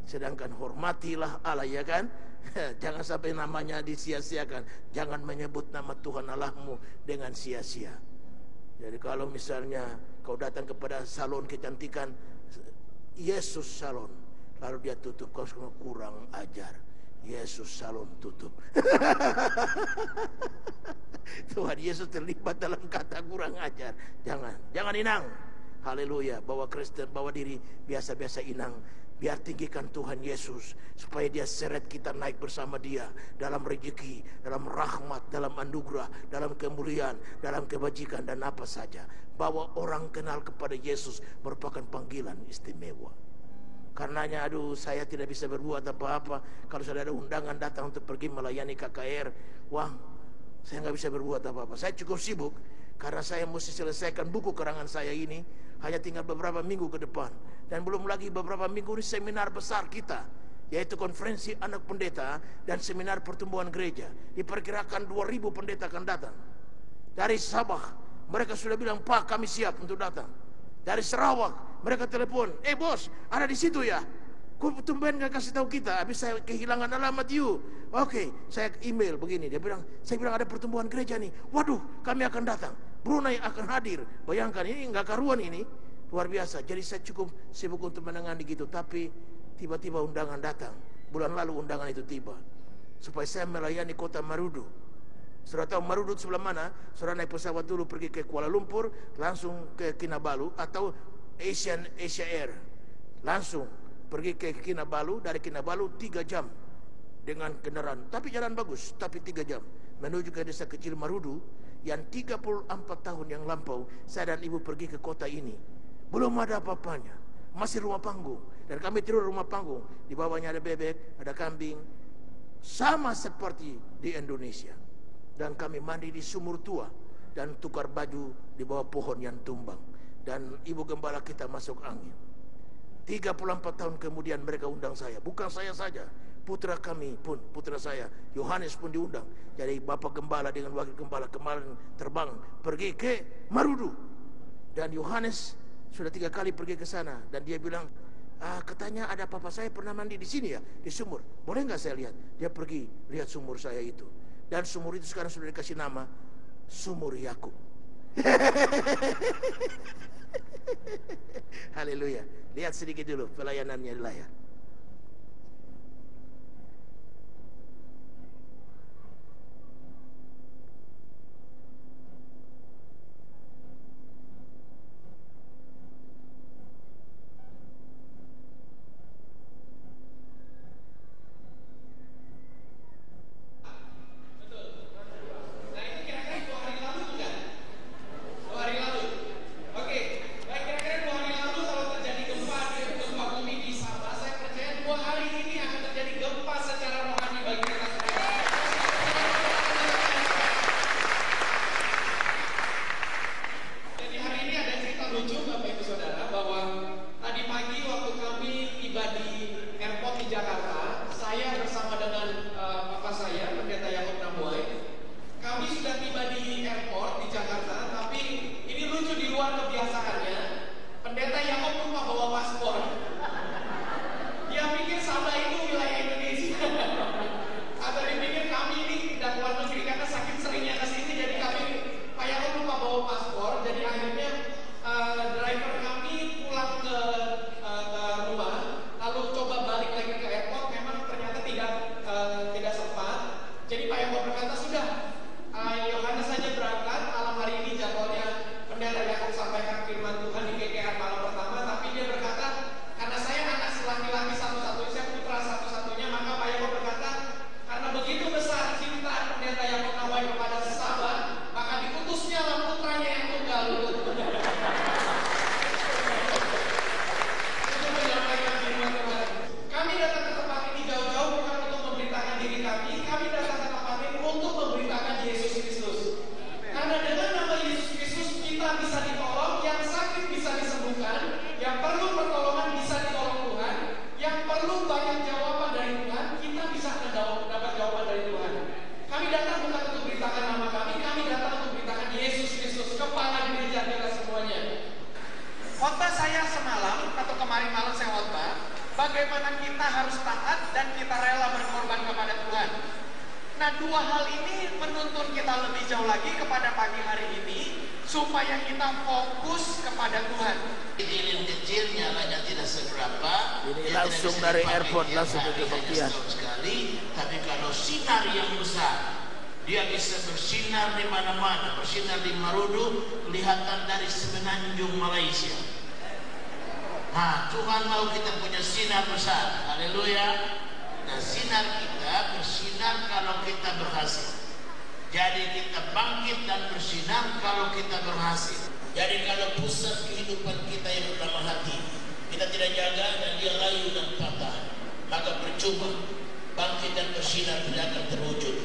[SPEAKER 1] Sedangkan hormatilah Allah, ya kan? Jangan sampai namanya disia-siakan. Jangan menyebut nama Tuhan Allahmu dengan sia-sia. Jadi kalau misalnya kau datang kepada salon kecantikan Yesus salon, lalu dia tutup, kau kurang ajar. Yesus salon tutup. Tuhan Yesus terlibat dalam kata kurang ajar. Jangan inang. Haleluya. Bawa Kristen, bawa diri biasa-biasa inang. Biar tinggikan Tuhan Yesus, supaya dia seret kita naik bersama dia dalam rezeki, dalam rahmat, dalam anugerah, dalam kemuliaan, dalam kebajikan dan apa saja. Bawa orang kenal kepada Yesus merupakan panggilan istimewa. Karenanya aduh, saya tidak bisa berbuat apa-apa. Kalau sudah ada undangan datang untuk pergi melayani KKR, wah, saya nggak bisa berbuat apa-apa. Saya cukup sibuk karena saya mesti selesaikan buku karangan saya ini. Hanya tinggal beberapa minggu ke depan. Dan belum lagi beberapa minggu ini seminar besar kita, yaitu konferensi anak pendeta dan seminar pertumbuhan gereja. Diperkirakan 2.000 pendeta akan datang. Dari Sabah mereka sudah bilang, Pak kami siap untuk datang. Dari Sarawak mereka telepon, bos ada di situ ya. Kok tumben gak kasih tahu kita? Habis saya kehilangan alamat you. Oke, saya email begini. Saya bilang ada pertumbuhan gereja nih. Waduh, kami akan datang. Brunei akan hadir. Bayangkan ini nggak karuan ini. Luar biasa. Jadi saya cukup sibuk untuk menangani gitu. Tapi tiba-tiba undangan datang. Bulan lalu undangan itu tiba. Supaya saya melayani kota Marudu. Saudara tahu Marudu sebelah mana? Saudara naik pesawat dulu pergi ke Kuala Lumpur, langsung ke Kinabalu atau Asia Air. Langsung pergi ke Kinabalu, dari Kinabalu 3 jam dengan kendaraan. Tapi jalan bagus, tapi 3 jam. Menuju ke desa kecil Marudu yang 34 tahun yang lampau saya dan ibu pergi ke kota ini. Belum ada apa-apanya. Masih rumah panggung. Dan kami tidur rumah panggung. Di bawahnya ada bebek, ada kambing. Sama seperti di Indonesia. Dan kami mandi di sumur tua dan tukar baju di bawah pohon yang tumbang. Dan ibu gembala kita masuk angin. 34 tahun kemudian mereka undang saya. Bukan saya saja, putra kami pun, putra saya Yohanes pun diundang. Jadi bapak gembala dengan wakil gembala kemarin terbang pergi ke Marudu. Dan Yohanes sudah 3 kali pergi ke sana. Dan dia bilang, Katanya ada papa saya pernah mandi di sini ya, di sumur. Boleh nggak saya lihat? Dia pergi lihat sumur saya itu. Dan sumur itu sekarang sudah dikasih nama Sumur Yakub. Haleluya. Lihat sedikit dulu pelayanannya di layar.
[SPEAKER 2] Bagaimana kita harus taat dan kita rela berkorban kepada Tuhan. Nah, dua hal ini menuntun kita lebih jauh lagi kepada pagi hari ini, supaya kita fokus kepada Tuhan.
[SPEAKER 1] Lilin kecilnya lah yang tidak seberapa.
[SPEAKER 3] Ini langsung dari airport langsung ke kebaktian.
[SPEAKER 1] Sekali, tapi kalau sinar yang besar, dia bisa bersinar di mana-mana, bersinar di Marudu, kelihatan dari semenanjung Malaysia. Nah, Tuhan mau kita punya sinar besar. Haleluya. Nah, sinar kita bersinar kalau kita berhasil. Jadi kita bangkit dan bersinar kalau kita berhasil. Jadi kalau pusat kehidupan kita yang bernama hati, kita tidak jaga dan dia layu dan patah, maka percuma bangkit dan bersinar tidak akan terwujud.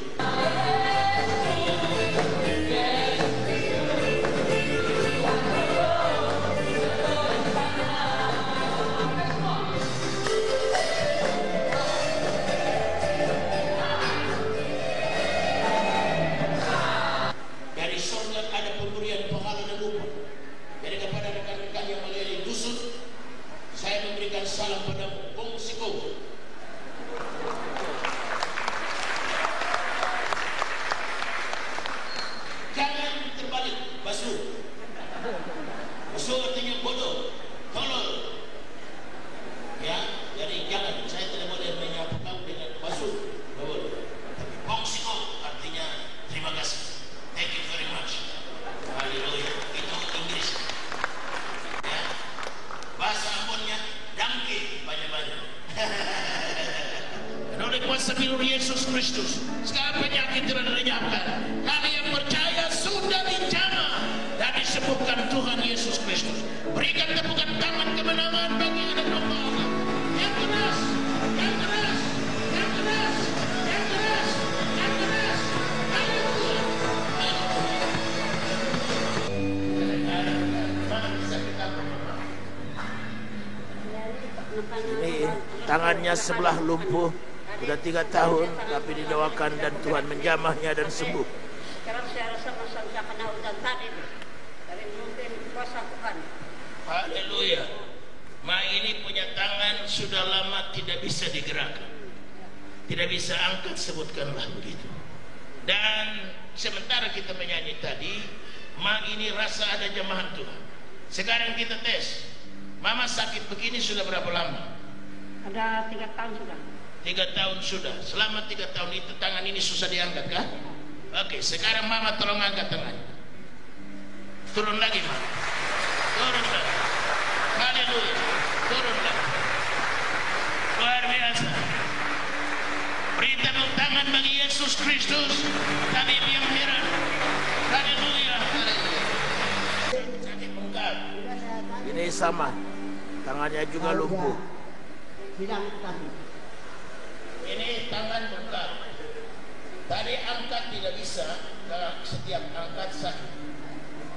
[SPEAKER 1] Salam padamu, Bung Siko. Jangan terbalik, basuh. Basuh artinya bodoh, tolol. Ya, jadi jangan. Saya tidak boleh menyapu kamu dengan basuh, boleh. Tapi Bung Siko artinya terima kasih. Thank you very much. Haleluya. Itu Inggris. Ya. Bahasa Ambonnya dangke banyak-banyak. Dan oleh kuasa bilur Yesus Kristus, sekarang penyakit tidak dilenyapkan. Kami yang percaya sudah dijamah dan disembuhkan Tuhan Yesus Kristus. Berikan tepukan tangan kemenangan bagi anak domba Allah. Yang keras, yang keras, yang keras, yang keras, yang keras. Haleluya. Mana bisa kita
[SPEAKER 3] Ini tangannya sebelah lumpuh, sudah 3 tahun, tapi didoakan dan Tuhan menjamahnya dan sembuh.
[SPEAKER 4] Sekarang saya rasa masa udah kena hujan tadi, tapi mungkin kuasa Tuhan.
[SPEAKER 1] Haleluya. Ma ini punya tangan sudah lama tidak bisa digerakkan, tidak bisa angkat, sebutkanlah begitu. Dan sementara kita menyanyi tadi, Ma ini rasa ada jemaat Tuhan. Sekarang kita tes, Mama sakit begini sudah berapa lama?
[SPEAKER 4] Ada 3 tahun sudah.
[SPEAKER 1] 3 tahun sudah. Selama 3 tahun itu tangan ini susah diangkat kah? Oke, sekarang Mama tolong angkat tangannya. Turun lagi Mama, turun lagi. Haleluya, turun lagi. Luar biasa. Beri tepuk tangan bagi Yesus Kristus, Tabib yang heran. Haleluya, haleluya. Sakit bengkak.
[SPEAKER 3] Ini sama, tangannya juga lumpuh.
[SPEAKER 1] Ini tangan bengkak. Tadi angkat tidak bisa, karena setiap angkat sakit.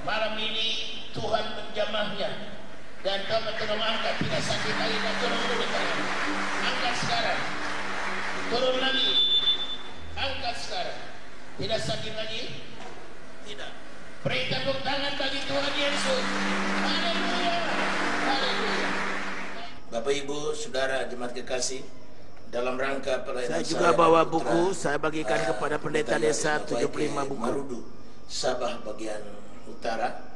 [SPEAKER 1] Malam ini Tuhan menjamahnya, dan kamu tolong angkat, tidak sakit lagi. Dan turun dulu tangan, angkat sekarang. Turun lagi, angkat sekarang. Tidak sakit lagi? Tidak. Beri tepuk tangan bagi Tuhan Yesus. Haleluya, haleluya. Bapak Ibu, Saudara, jemaat kekasih, dalam rangka pelayanan
[SPEAKER 3] Saya juga bawa buku, saya bagikan kepada pendeta desa 75 buku.
[SPEAKER 1] Marudu, Sabah bagian utara.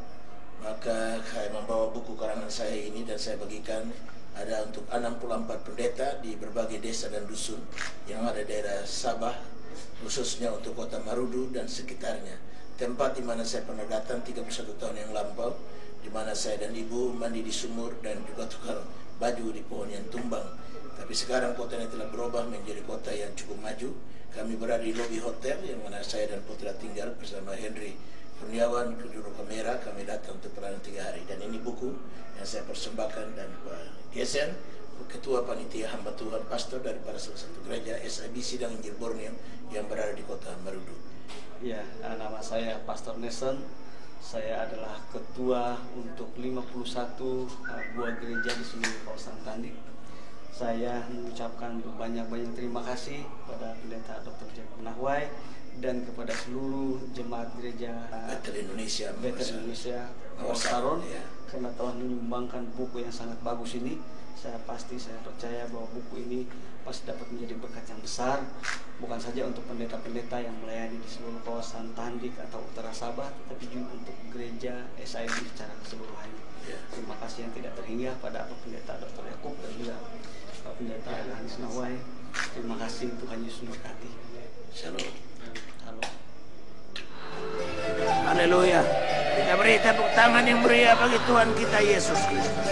[SPEAKER 1] Maka saya membawa buku karangan saya ini dan saya bagikan. Ada untuk 64 pendeta di berbagai desa dan dusun yang ada di daerah Sabah, khususnya untuk kota Marudu dan sekitarnya. Tempat di mana saya pernah datang 31 tahun yang lampau, di mana saya dan ibu mandi di sumur dan juga tukar baju di pohon yang tumbang. Tapi sekarang kota ini telah berubah menjadi kota yang cukup maju. Kami berada di lobi hotel yang mana saya dan putra tinggal bersama Henry Kurniawan, juru kamera. Kami datang untuk pelayanan 3 hari. Dan ini buku yang saya persembahkan, dan Pak Gesen, Ketua Panitia Hamba Tuhan, Pastor daripada salah satu gereja SIB Sidang Injil Borneo yang berada di kota Marudu.
[SPEAKER 5] Ya, nama saya Pastor Nelson. Saya adalah ketua untuk 51 buah gereja di seluruh kawasan Tandik. Saya mengucapkan banyak-banyak terima kasih kepada Pendeta Dr. Jacob Nahwai dan kepada seluruh jemaat gereja
[SPEAKER 1] Bethel Indonesia
[SPEAKER 5] Saron, karena telah menyumbangkan buku yang sangat bagus ini. Saya percaya bahwa buku ini pasti dapat menjadi berkat yang besar, bukan saja untuk pendeta-pendeta yang melayani di seluruh kawasan Tandik atau Utara Sabah, tapi juga untuk gereja SIB secara keseluruhan. Terima kasih yang tidak terhingga pada Pendeta Dr. Yakub dan juga Pendeta Yohanes Nahwai. Terima kasih, Tuhan Yesus memberkati.
[SPEAKER 1] Shalom.
[SPEAKER 5] Halo.
[SPEAKER 3] Haleluya. Kita beri tepuk tangan yang meriah bagi Tuhan kita Yesus Kristus.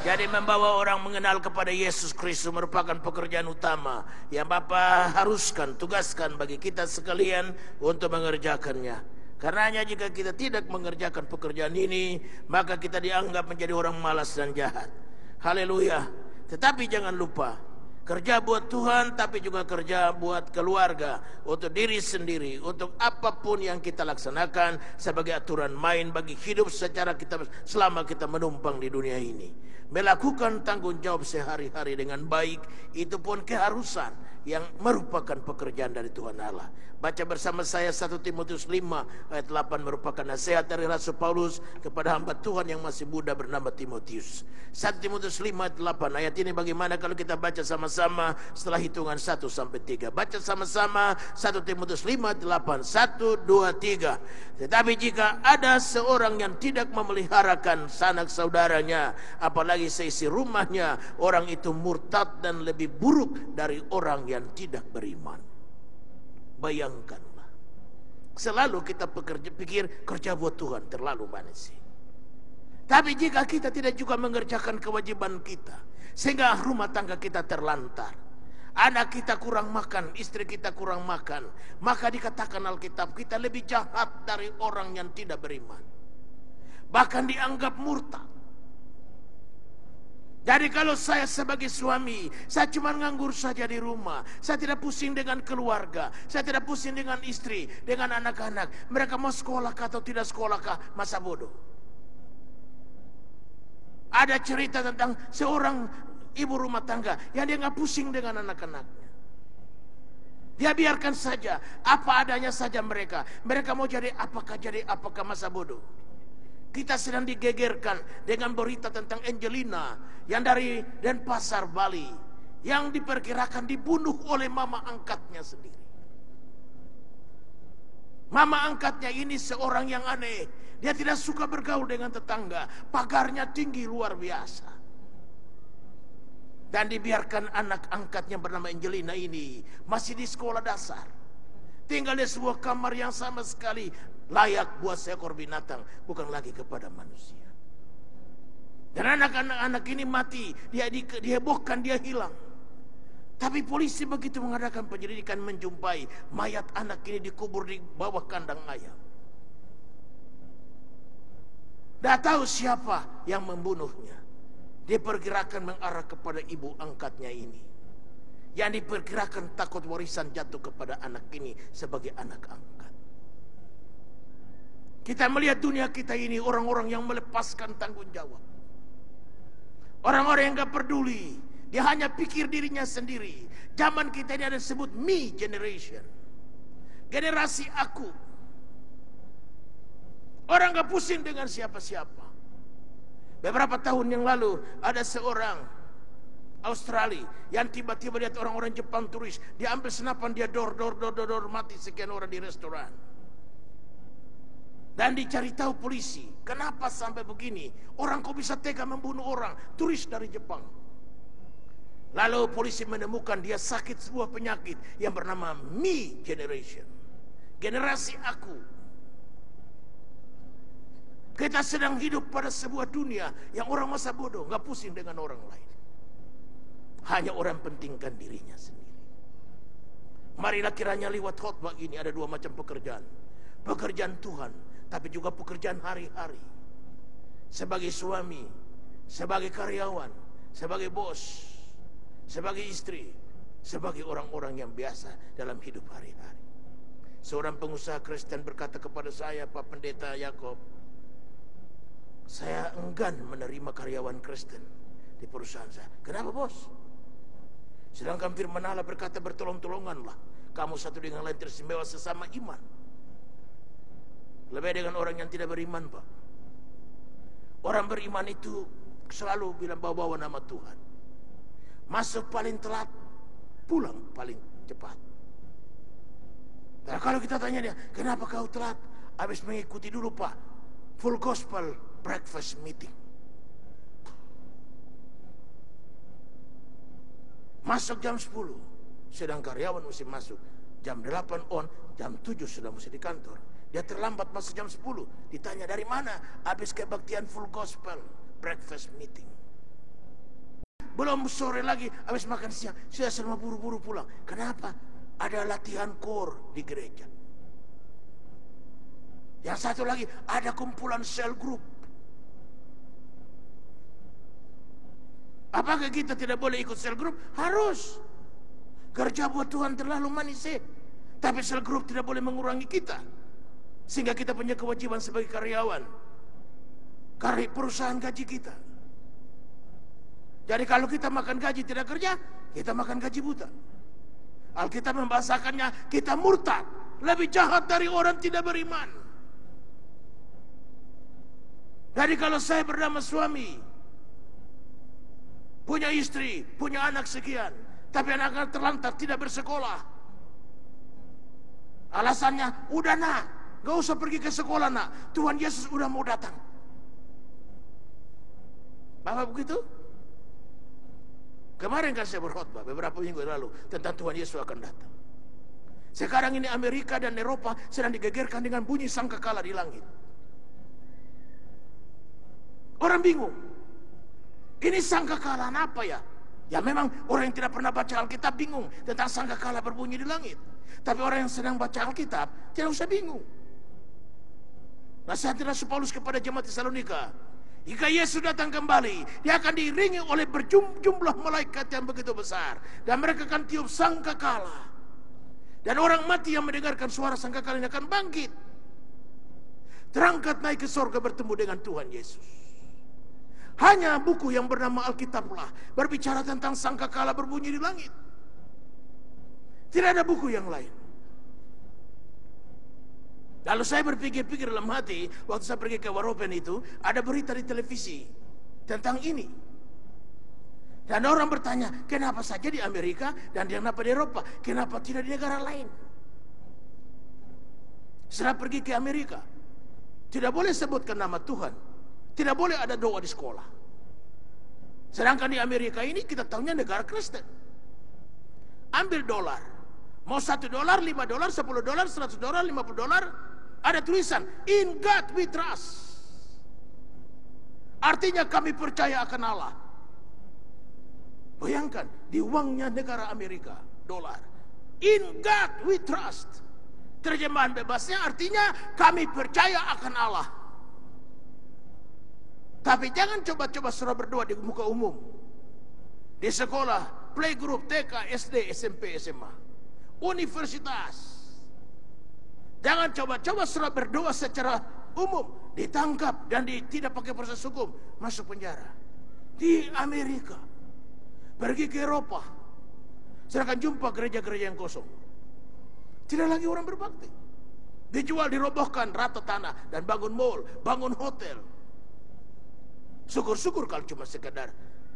[SPEAKER 3] Jadi membawa orang mengenal kepada Yesus Kristus merupakan pekerjaan utama yang Bapa haruskan, tugaskan bagi kita sekalian untuk mengerjakannya. Karenanya jika kita tidak mengerjakan pekerjaan ini, maka kita dianggap menjadi orang malas dan jahat. Haleluya. Tetapi jangan lupa, kerja buat Tuhan, tapi juga kerja buat keluarga, untuk diri sendiri, untuk apapun yang kita laksanakan sebagai aturan main bagi hidup secara kita selama kita menumpang di dunia ini. Melakukan tanggung jawab sehari-hari dengan baik, itu pun keharusan yang merupakan pekerjaan dari Tuhan Allah. Baca bersama saya 1 Timotius 5 ayat 8 merupakan nasihat dari Rasul Paulus kepada hamba Tuhan yang masih muda bernama Timotius. 1 Timotius 5 ayat 8. Ayat ini bagaimana kalau kita baca sama-sama setelah hitungan 1 sampai 3. Baca sama-sama 1 Timotius 5 ayat 8. 1, 2, 3. Tetapi jika ada seorang yang tidak memeliharakan sanak saudaranya, apalagi seisi rumahnya, orang itu murtad dan lebih buruk dari orang yang tidak beriman. Bayangkanlah, selalu kita pikir kerja buat Tuhan terlalu manis. Tapi jika kita tidak juga mengerjakan kewajiban kita, sehingga rumah tangga kita terlantar, anak kita kurang makan, istri kita kurang makan, maka dikatakan Alkitab kita lebih jahat dari orang yang tidak beriman, bahkan dianggap murtad. Jadi kalau saya sebagai suami, saya cuma nganggur saja di rumah, saya tidak pusing dengan keluarga, saya tidak pusing dengan istri, dengan anak-anak, mereka mau sekolahkah atau tidak sekolahkah, masa bodoh. Ada cerita tentang seorang ibu rumah tangga yang dia nggak pusing dengan anak-anaknya. Dia biarkan saja, apa adanya saja mereka mau jadi apakah masa bodoh.
[SPEAKER 1] Kita sedang digegerkan dengan berita tentang Angelina yang dari Denpasar, Bali, yang diperkirakan dibunuh oleh mama angkatnya sendiri. Mama angkatnya ini seorang yang aneh. Dia tidak suka bergaul dengan tetangga. Pagarnya tinggi luar biasa. Dan dibiarkan anak angkatnya bernama Angelina ini masih di sekolah dasar. Tinggal di sebuah kamar yang sama sekali layak buat seekor binatang, bukan lagi kepada manusia. Dan anak-anak ini mati, dia dihebohkan, dia hilang. Tapi polisi begitu mengadakan penyelidikan menjumpai mayat anak ini dikubur di bawah kandang ayam. Tidak tahu siapa yang membunuhnya. Diperkirakan mengarah kepada ibu angkatnya ini, yang diperkirakan takut warisan jatuh kepada anak ini sebagai anak angkat. Kita melihat dunia kita ini orang-orang yang melepaskan tanggung jawab. Orang-orang yang gak peduli. Dia hanya pikir dirinya sendiri. Zaman kita ini ada disebut me generation. Generasi aku. Orang gak pusing dengan siapa-siapa. Beberapa tahun yang lalu ada seorang Australia yang tiba-tiba lihat orang-orang Jepang turis. Dia ambil senapan, dia dor, mati sekian orang di restoran. Dan dicari tahu polisi, kenapa sampai begini? Orang kok bisa tega membunuh orang, turis dari Jepang. Lalu polisi menemukan dia sakit sebuah penyakit yang bernama me generation. Generasi aku. Kita sedang hidup pada sebuah dunia yang orang masa bodoh, gak pusing dengan orang lain. Hanya orang pentingkan dirinya sendiri. Marilah kiranya lewat khotbah ini ada dua macam pekerjaan. Pekerjaan Tuhan, tapi juga pekerjaan hari-hari. Sebagai suami, sebagai karyawan, sebagai bos, sebagai istri, sebagai orang-orang yang biasa dalam hidup hari-hari. Seorang pengusaha Kristen berkata kepada saya, Pak Pendeta Yakob, saya enggan menerima karyawan Kristen di perusahaan saya. Kenapa bos? Sedangkan firman Allah berkata bertolong-tolonganlah kamu satu dengan lain teristimewa sesama iman. Lebih dengan orang yang tidak beriman, Pak. Orang beriman itu selalu bilang bawa-bawa nama Tuhan. Masuk paling telat, pulang paling cepat. Nah, kalau kita tanya dia, kenapa kau telat? Habis mengikuti dulu Pak, full gospel breakfast meeting. Masuk jam 10, sedang karyawan mesti masuk. Jam 8 on, jam 7 sudah mesti di kantor. Dia terlambat masuk jam 10. Ditanya dari mana? Habis kebaktian full gospel breakfast meeting. Belum sore lagi, habis makan siang. Sudah semua buru-buru pulang. Kenapa? Ada latihan core di gereja. Yang satu lagi, ada kumpulan cell group. Apakah kita tidak boleh ikut cell group? Harus. Kerja buat Tuhan terlalu manis. Tapi cell group tidak boleh mengurangi kita. Sehingga kita punya kewajiban sebagai karyawan. Karena perusahaan gaji kita. Jadi kalau kita makan gaji tidak kerja, kita makan gaji buta. Alkitab membahasakannya, kita murtad. Lebih jahat dari orang tidak beriman. Jadi kalau saya bernama suami, punya istri, punya anak sekian, tapi anak-anak terlantar tidak bersekolah. Alasannya, udah nak, gak usah pergi ke sekolah nak, Tuhan Yesus udah mau datang. Bapak begitu? Kemarin kan saya berkhotbah beberapa minggu lalu tentang Tuhan Yesus akan datang. Sekarang ini Amerika dan Eropa sedang digegerkan dengan bunyi sangkakala di langit. Orang bingung. Ini sangkakala apa ya? Ya memang orang yang tidak pernah baca Alkitab bingung tentang sangkakala berbunyi di langit. Tapi orang yang sedang baca Alkitab tidak usah bingung. Nasihat Rasul Paulus kepada jemaat Tesalonika, jika Yesus datang kembali, dia akan diiringi oleh berjumlah malaikat yang begitu besar, dan mereka akan tiup sangkakala. Dan orang mati yang mendengarkan suara sangkakala ini akan bangkit, terangkat naik ke surga bertemu dengan Tuhan Yesus. Hanya buku yang bernama Alkitablah berbicara tentang sangkakala berbunyi di langit. Tidak ada buku yang lain. Lalu saya berpikir-pikir dalam hati, waktu saya pergi ke Waropen itu, ada berita di televisi tentang ini. Dan orang bertanya, kenapa saja di Amerika dan kenapa di Eropa? Kenapa tidak di negara lain? Setelah pergi ke Amerika, tidak boleh sebutkan nama Tuhan. Tidak boleh ada doa di sekolah. Sedangkan di Amerika ini kita tahunya negara Kristen. Ambil dolar. Mau $1, $5, $10, $100, $50, ada tulisan, In God we trust. Artinya kami percaya akan Allah. Bayangkan, di uangnya negara Amerika, dolar. In God we trust. Terjemahan bebasnya artinya kami percaya akan Allah. Tapi jangan coba-coba suruh berdoa di muka umum. Di sekolah, playgroup, TK, SD, SMP, SMA. Universitas. Jangan coba-coba suruh berdoa secara umum. Ditangkap dan tidak pakai proses hukum. Masuk penjara. Di Amerika. Pergi ke Eropa. Sedangkan jumpa gereja-gereja yang kosong. Tidak lagi orang berbakti. Dijual, dirobohkan rata tanah. Dan bangun mall, bangun hotel. Syukur-syukur kalau cuma sekedar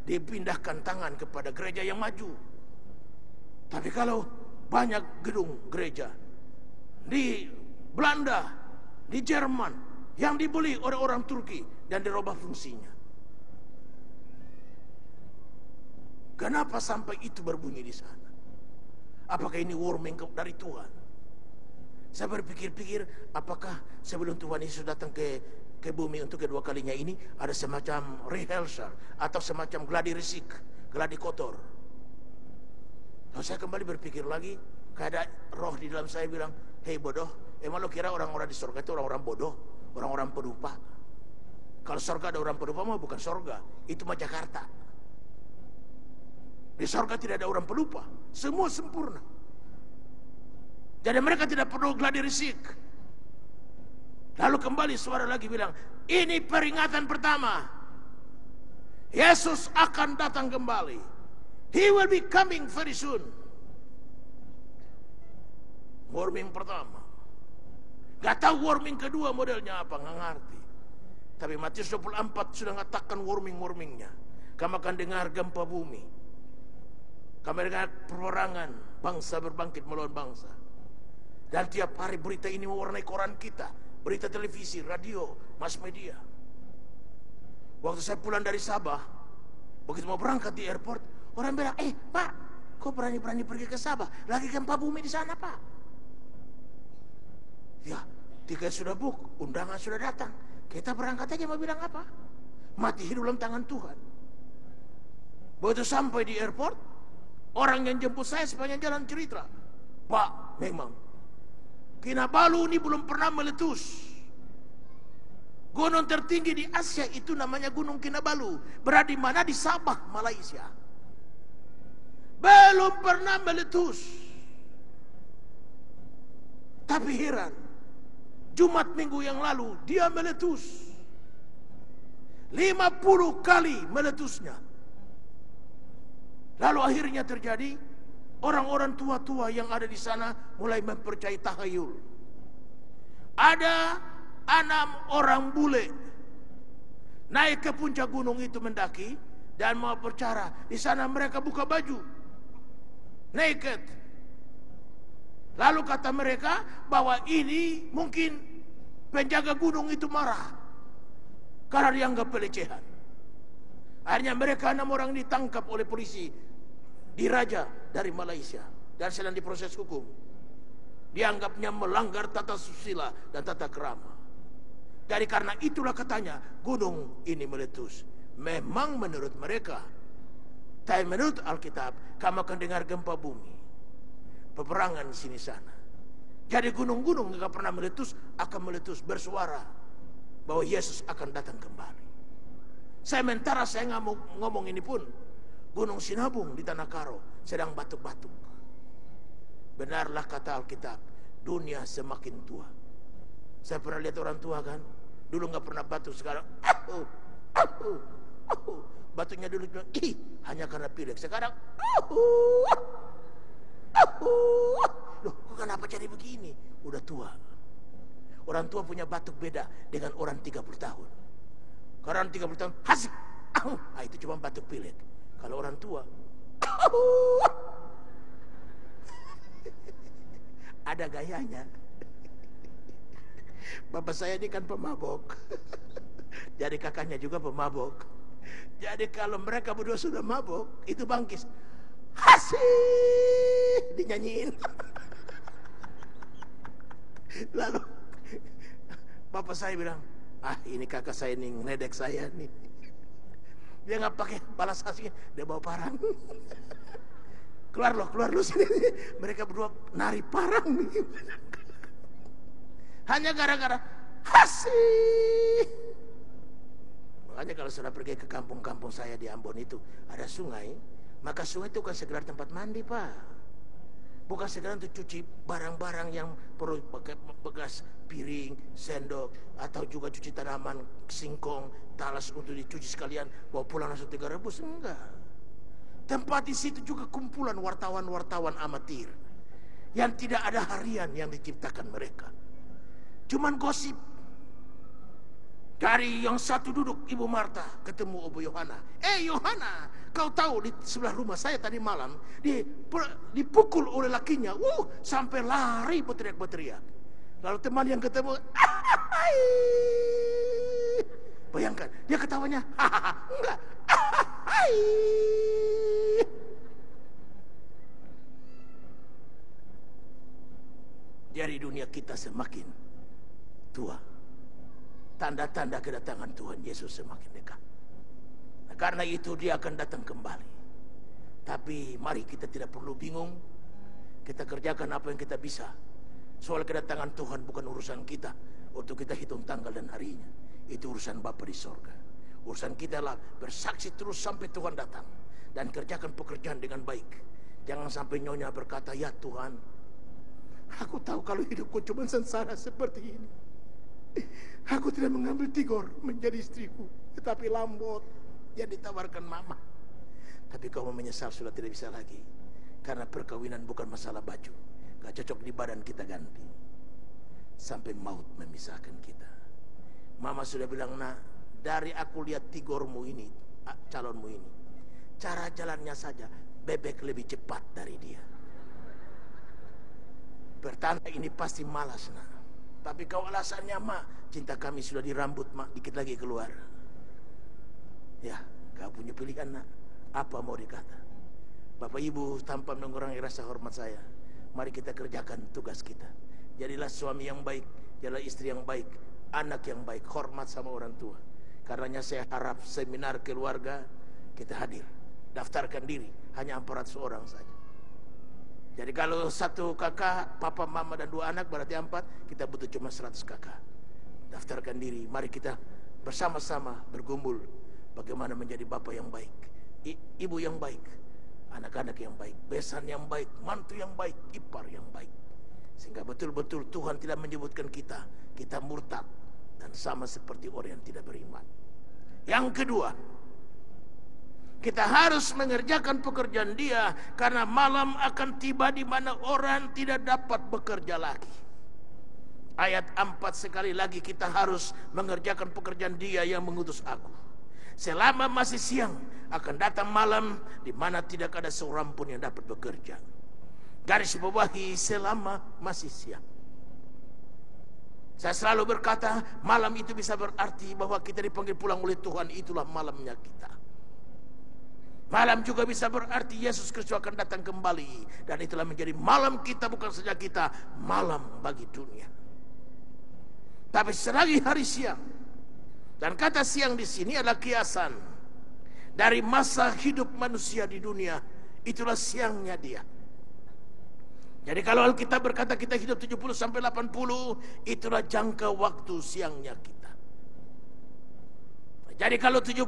[SPEAKER 1] dipindahkan tangan kepada gereja yang maju. Tapi kalau banyak gedung gereja di Belanda, di Jerman yang dibeli oleh orang Turki dan dirubah fungsinya. Kenapa sampai itu berbunyi di sana? Apakah ini warning dari Tuhan? Saya berpikir-pikir, apakah sebelum Tuhan Yesus datang ke bumi untuk kedua kalinya ini ada semacam rehearsal atau semacam gladi resik, gladi kotor. Lalu saya kembali berpikir lagi, ada roh di dalam saya bilang, hei bodoh, emang lo kira orang-orang di surga itu orang-orang bodoh, orang-orang pelupa? Kalau surga ada orang pelupa mah bukan surga, itu mah Jakarta. Di surga tidak ada orang pelupa, semua sempurna. Jadi mereka tidak perlu gladi resik. Lalu kembali suara lagi bilang, ini peringatan pertama. Yesus akan datang kembali. He will be coming very soon. Warning pertama. Gak tahu warning kedua modelnya apa, gak ngerti. Tapi Matius 24 sudah mengatakan warning-warningnya. Kamu akan dengar gempa bumi. Kamu dengar peperangan, bangsa berbangkit melawan bangsa. Dan tiap hari berita ini mewarnai koran kita, berita televisi, radio, mass media. Waktu saya pulang dari Sabah, begitu mau berangkat di airport, orang bilang, Pak, kok berani-berani pergi ke Sabah? Lagi gempa bumi di sana, Pak. Ya, tiket sudah book, undangan sudah datang. Kita berangkat aja, mau bilang apa? Mati hidup dalam tangan Tuhan. Begitu sampai di airport, orang yang jemput saya sepanjang jalan cerita, Pak, memang Kinabalu ini belum pernah meletus. Gunung tertinggi di Asia itu namanya Gunung Kinabalu. Berada di mana? Di Sabah, Malaysia. Belum pernah meletus. Tapi heran, Jumat minggu yang lalu dia meletus. 50 kali meletusnya. Lalu akhirnya terjadi, orang-orang tua-tua yang ada di sana mulai mempercayai tahayul. Ada 6 orang bule naik ke puncak gunung itu mendaki dan mau berbicara. Di sana mereka buka baju, naked. Lalu kata mereka bahwa ini mungkin penjaga gunung itu marah karena dianggap pelecehan. Akhirnya mereka 6 orang ditangkap oleh polisi diraja dari Malaysia dan sedang diproses hukum. Dianggapnya melanggar tata susila dan tata krama. Jadi karena itulah katanya gunung ini meletus. Memang menurut mereka, tapi menurut Alkitab, kamu akan dengar gempa bumi, peperangan sini sana. Jadi gunung-gunung yang pernah meletus akan meletus, bersuara bahwa Yesus akan datang kembali. Sementara saya ngomong ini pun, Gunung Sinabung di Tanah Karo sedang batuk-batuk. Benarlah kata Alkitab, dunia semakin tua. Saya pernah lihat orang tua kan, dulu nggak pernah batuk, sekarang batuknya dulu hanya karena pilek, sekarang loh, kok kenapa jadi begini? Udah tua. Orang tua punya batuk beda dengan orang 30 tahun. Kalau orang 30 tahun, hasik. Nah, itu cuma batuk pilek. Kalau orang tua, ada gayanya. Bapak saya ini kan pemabok. Jadi kakaknya juga pemabok. Jadi kalau mereka berdua sudah mabok, itu bangkis. Hasik! Dinyanyiin. Lalu bapak saya bilang, ini kakak saya nih, ngedek saya nih. Dia nggak pakai balas asing, dia bawa parang. Keluar lo sini. Mereka berdua nari parang. Hanya gara-gara hasih. Makanya kalau sudah pergi ke kampung-kampung saya di Ambon itu, ada sungai. Maka sungai itu bukan sekedar tempat mandi, Pak. Bukan sekedar untuk cuci barang-barang yang perlu pakai bekas piring, sendok, atau juga cuci tanaman, singkong, talas untuk dicuci sekalian, bawa pulang langsung 3 rebus. Enggak. Tempat di situ juga kumpulan wartawan-wartawan amatir yang tidak ada harian yang diciptakan mereka. Cuman gosip. Dari yang satu duduk Ibu Marta ketemu Ibu Yohana. Yohana, kau tahu di sebelah rumah saya tadi malam dipukul oleh lakinya. Sampai lari berteriak-berteriak. Lalu teman yang ketemu, bayangkan dia ketawanya, enggak, Jadi dunia kita semakin tua. Tanda-tanda kedatangan Tuhan Yesus semakin dekat. Nah, karena itu dia akan datang kembali. Tapi mari kita tidak perlu bingung. Kita kerjakan apa yang kita bisa. Soal kedatangan Tuhan bukan urusan kita untuk kita hitung tanggal dan harinya. Itu urusan Bapa di sorga. Urusan kita adalah bersaksi terus sampai Tuhan datang. Dan kerjakan pekerjaan dengan baik. Jangan sampai nyonya berkata, ya Tuhan, aku tahu kalau hidupku cuma sengsara seperti ini. Aku tidak mengambil Tigor menjadi istriku, tetapi Lambot yang ditawarkan mama. Tapi kau menyesal sudah tidak bisa lagi. Karena perkawinan bukan masalah baju. Gak cocok di badan kita ganti. Sampai maut memisahkan kita. Mama sudah bilang, nak, dari aku lihat Tigormu ini, calonmu ini, cara jalannya saja bebek lebih cepat dari dia. Pertanda ini pasti malas, nak. Tapi kau alasannya, mak, cinta kami sudah dirambut, mak, dikit lagi keluar. Ya, kau punya pilihan, nak. Apa mau dikata? Bapak Ibu, tanpa mengurangi rasa hormat saya, mari kita kerjakan tugas kita. Jadilah suami yang baik, jadilah istri yang baik, anak yang baik, hormat sama orang tua. Karenanya saya harap seminar keluarga kita hadir. Daftarkan diri, hanya 400 orang saja. Jadi kalau satu kakak, papa, mama, dan 2 anak, berarti 4, kita butuh cuma 100 kakak. Daftarkan diri, mari kita bersama-sama bergumul bagaimana menjadi bapak yang baik, ibu yang baik, anak-anak yang baik, besan yang baik, mantu yang baik, ipar yang baik. Sehingga betul-betul Tuhan tidak menyebutkan kita murtad dan sama seperti orang yang tidak beriman. Yang kedua, kita harus mengerjakan pekerjaan Dia, karena malam akan tiba di mana orang tidak dapat bekerja lagi. Ayat 4 sekali lagi, kita harus mengerjakan pekerjaan Dia yang mengutus aku. Selama masih siang akan datang malam di mana tidak ada seorang pun yang dapat bekerja. Garis bawahi, selama masih siang. Saya selalu berkata, malam itu bisa berarti bahwa kita dipanggil pulang oleh Tuhan, itulah malamnya kita. Malam juga bisa berarti Yesus Kristus akan datang kembali. Dan itulah menjadi malam kita, bukan saja kita, malam bagi dunia. Tapi selagi hari siang, dan kata siang di sini adalah kiasan dari masa hidup manusia di dunia, itulah siangnya dia. Jadi kalau Alkitab berkata kita hidup 70 sampai 80, itulah jangka waktu siangnya kita. Jadi kalau 70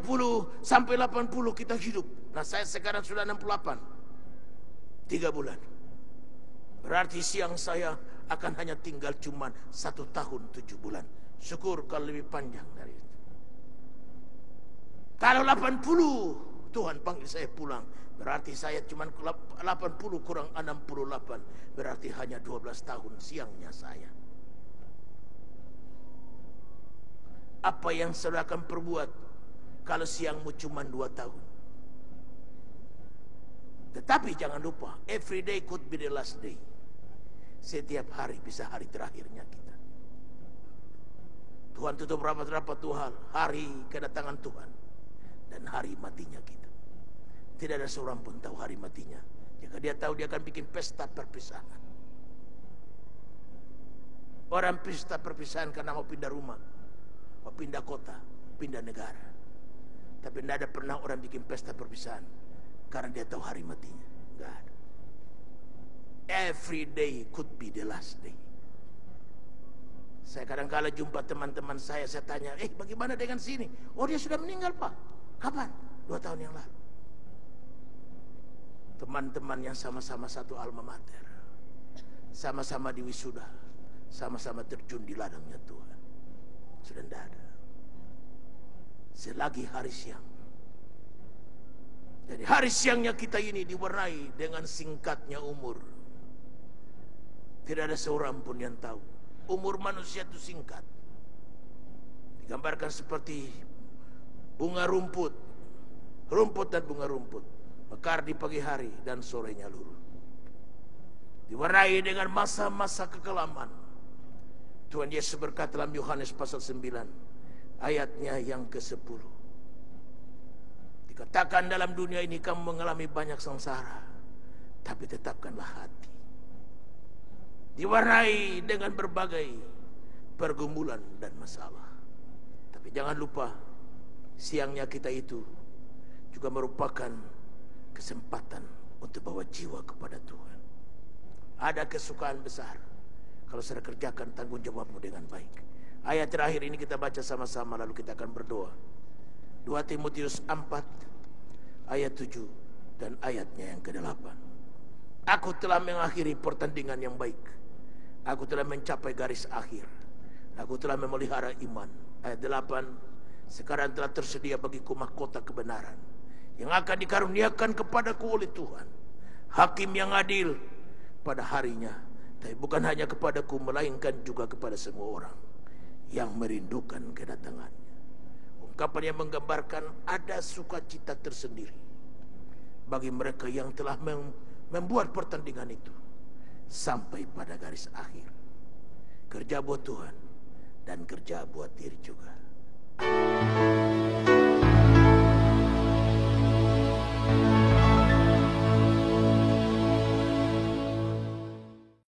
[SPEAKER 1] sampai 80 kita hidup. Nah, saya sekarang sudah 68. 3 bulan. Berarti siang saya akan hanya tinggal cuma 1 tahun 7 bulan. Syukur kalau lebih panjang dari itu. Kalau 80 Tuhan panggil saya pulang, berarti saya cuma 80 kurang 68. Berarti hanya 12 tahun siangnya saya. apa yang saudara akan perbuat kalau siangmu cuma 2 tahun. Tetapi jangan lupa, every day could be the last day. Setiap hari bisa hari terakhirnya kita. Tuhan tutup rapat-rapat Tuhan, hari kedatangan Tuhan dan hari matinya kita. Tidak ada seorang pun tahu hari matinya. Jika dia tahu, dia akan bikin pesta perpisahan. Orang pesta perpisahan karena mau pindah rumah, mau pindah kota, pindah negara. Tapi tidak ada pernah orang bikin pesta perpisahan karena dia tahu hari matinya. Enggak ada. Every day could be the last day. Saya kadang-kala jumpa teman-teman saya tanya, bagaimana dengan sini? Oh, dia sudah meninggal, Pak. Kapan? 2 tahun yang lalu. Teman-teman yang sama-sama satu alma mater, sama-sama di wisuda, sama-sama terjun di ladangnya Tuhan, sudah tidak ada. Selagi hari siang. Jadi hari siangnya kita ini diwarnai dengan singkatnya umur. Tidak ada seorang pun yang tahu. Umur manusia itu singkat. Digambarkan seperti bunga rumput. Rumput dan bunga rumput. Mekar di pagi hari dan sorenya luruh. Diwarnai dengan masa-masa kekelaman. Tuhan Yesus berkata dalam Yohanes pasal 9. Ayatnya yang ke-10. Dikatakan dalam dunia ini kamu mengalami banyak sengsara. Tapi tetapkanlah hati. Diwarnai dengan berbagai pergumulan dan masalah. Tapi jangan lupa, siangnya kita itu juga merupakan kesempatan untuk bawa jiwa kepada Tuhan. Ada kesukaan besar kalau saudara kerjakan tanggung jawabmu dengan baik. Ayat terakhir ini kita baca sama-sama, lalu kita akan berdoa. 2 Timotius 4 ayat 7 dan ayatnya yang ke-8. Aku telah mengakhiri pertandingan yang baik. Aku telah mencapai garis akhir. Aku telah memelihara iman. Ayat 8. Sekarang telah tersedia bagiku mahkota kebenaran yang akan dikaruniakan kepadaku oleh Tuhan, hakim yang adil pada harinya. Tapi bukan hanya kepadaku, melainkan juga kepada semua orang yang merindukan kedatangannya. Ungkapan yang menggambarkan ada sukacita tersendiri bagi mereka yang telah membuat pertandingan itu sampai pada garis akhir. Kerja buat Tuhan dan kerja buat diri juga.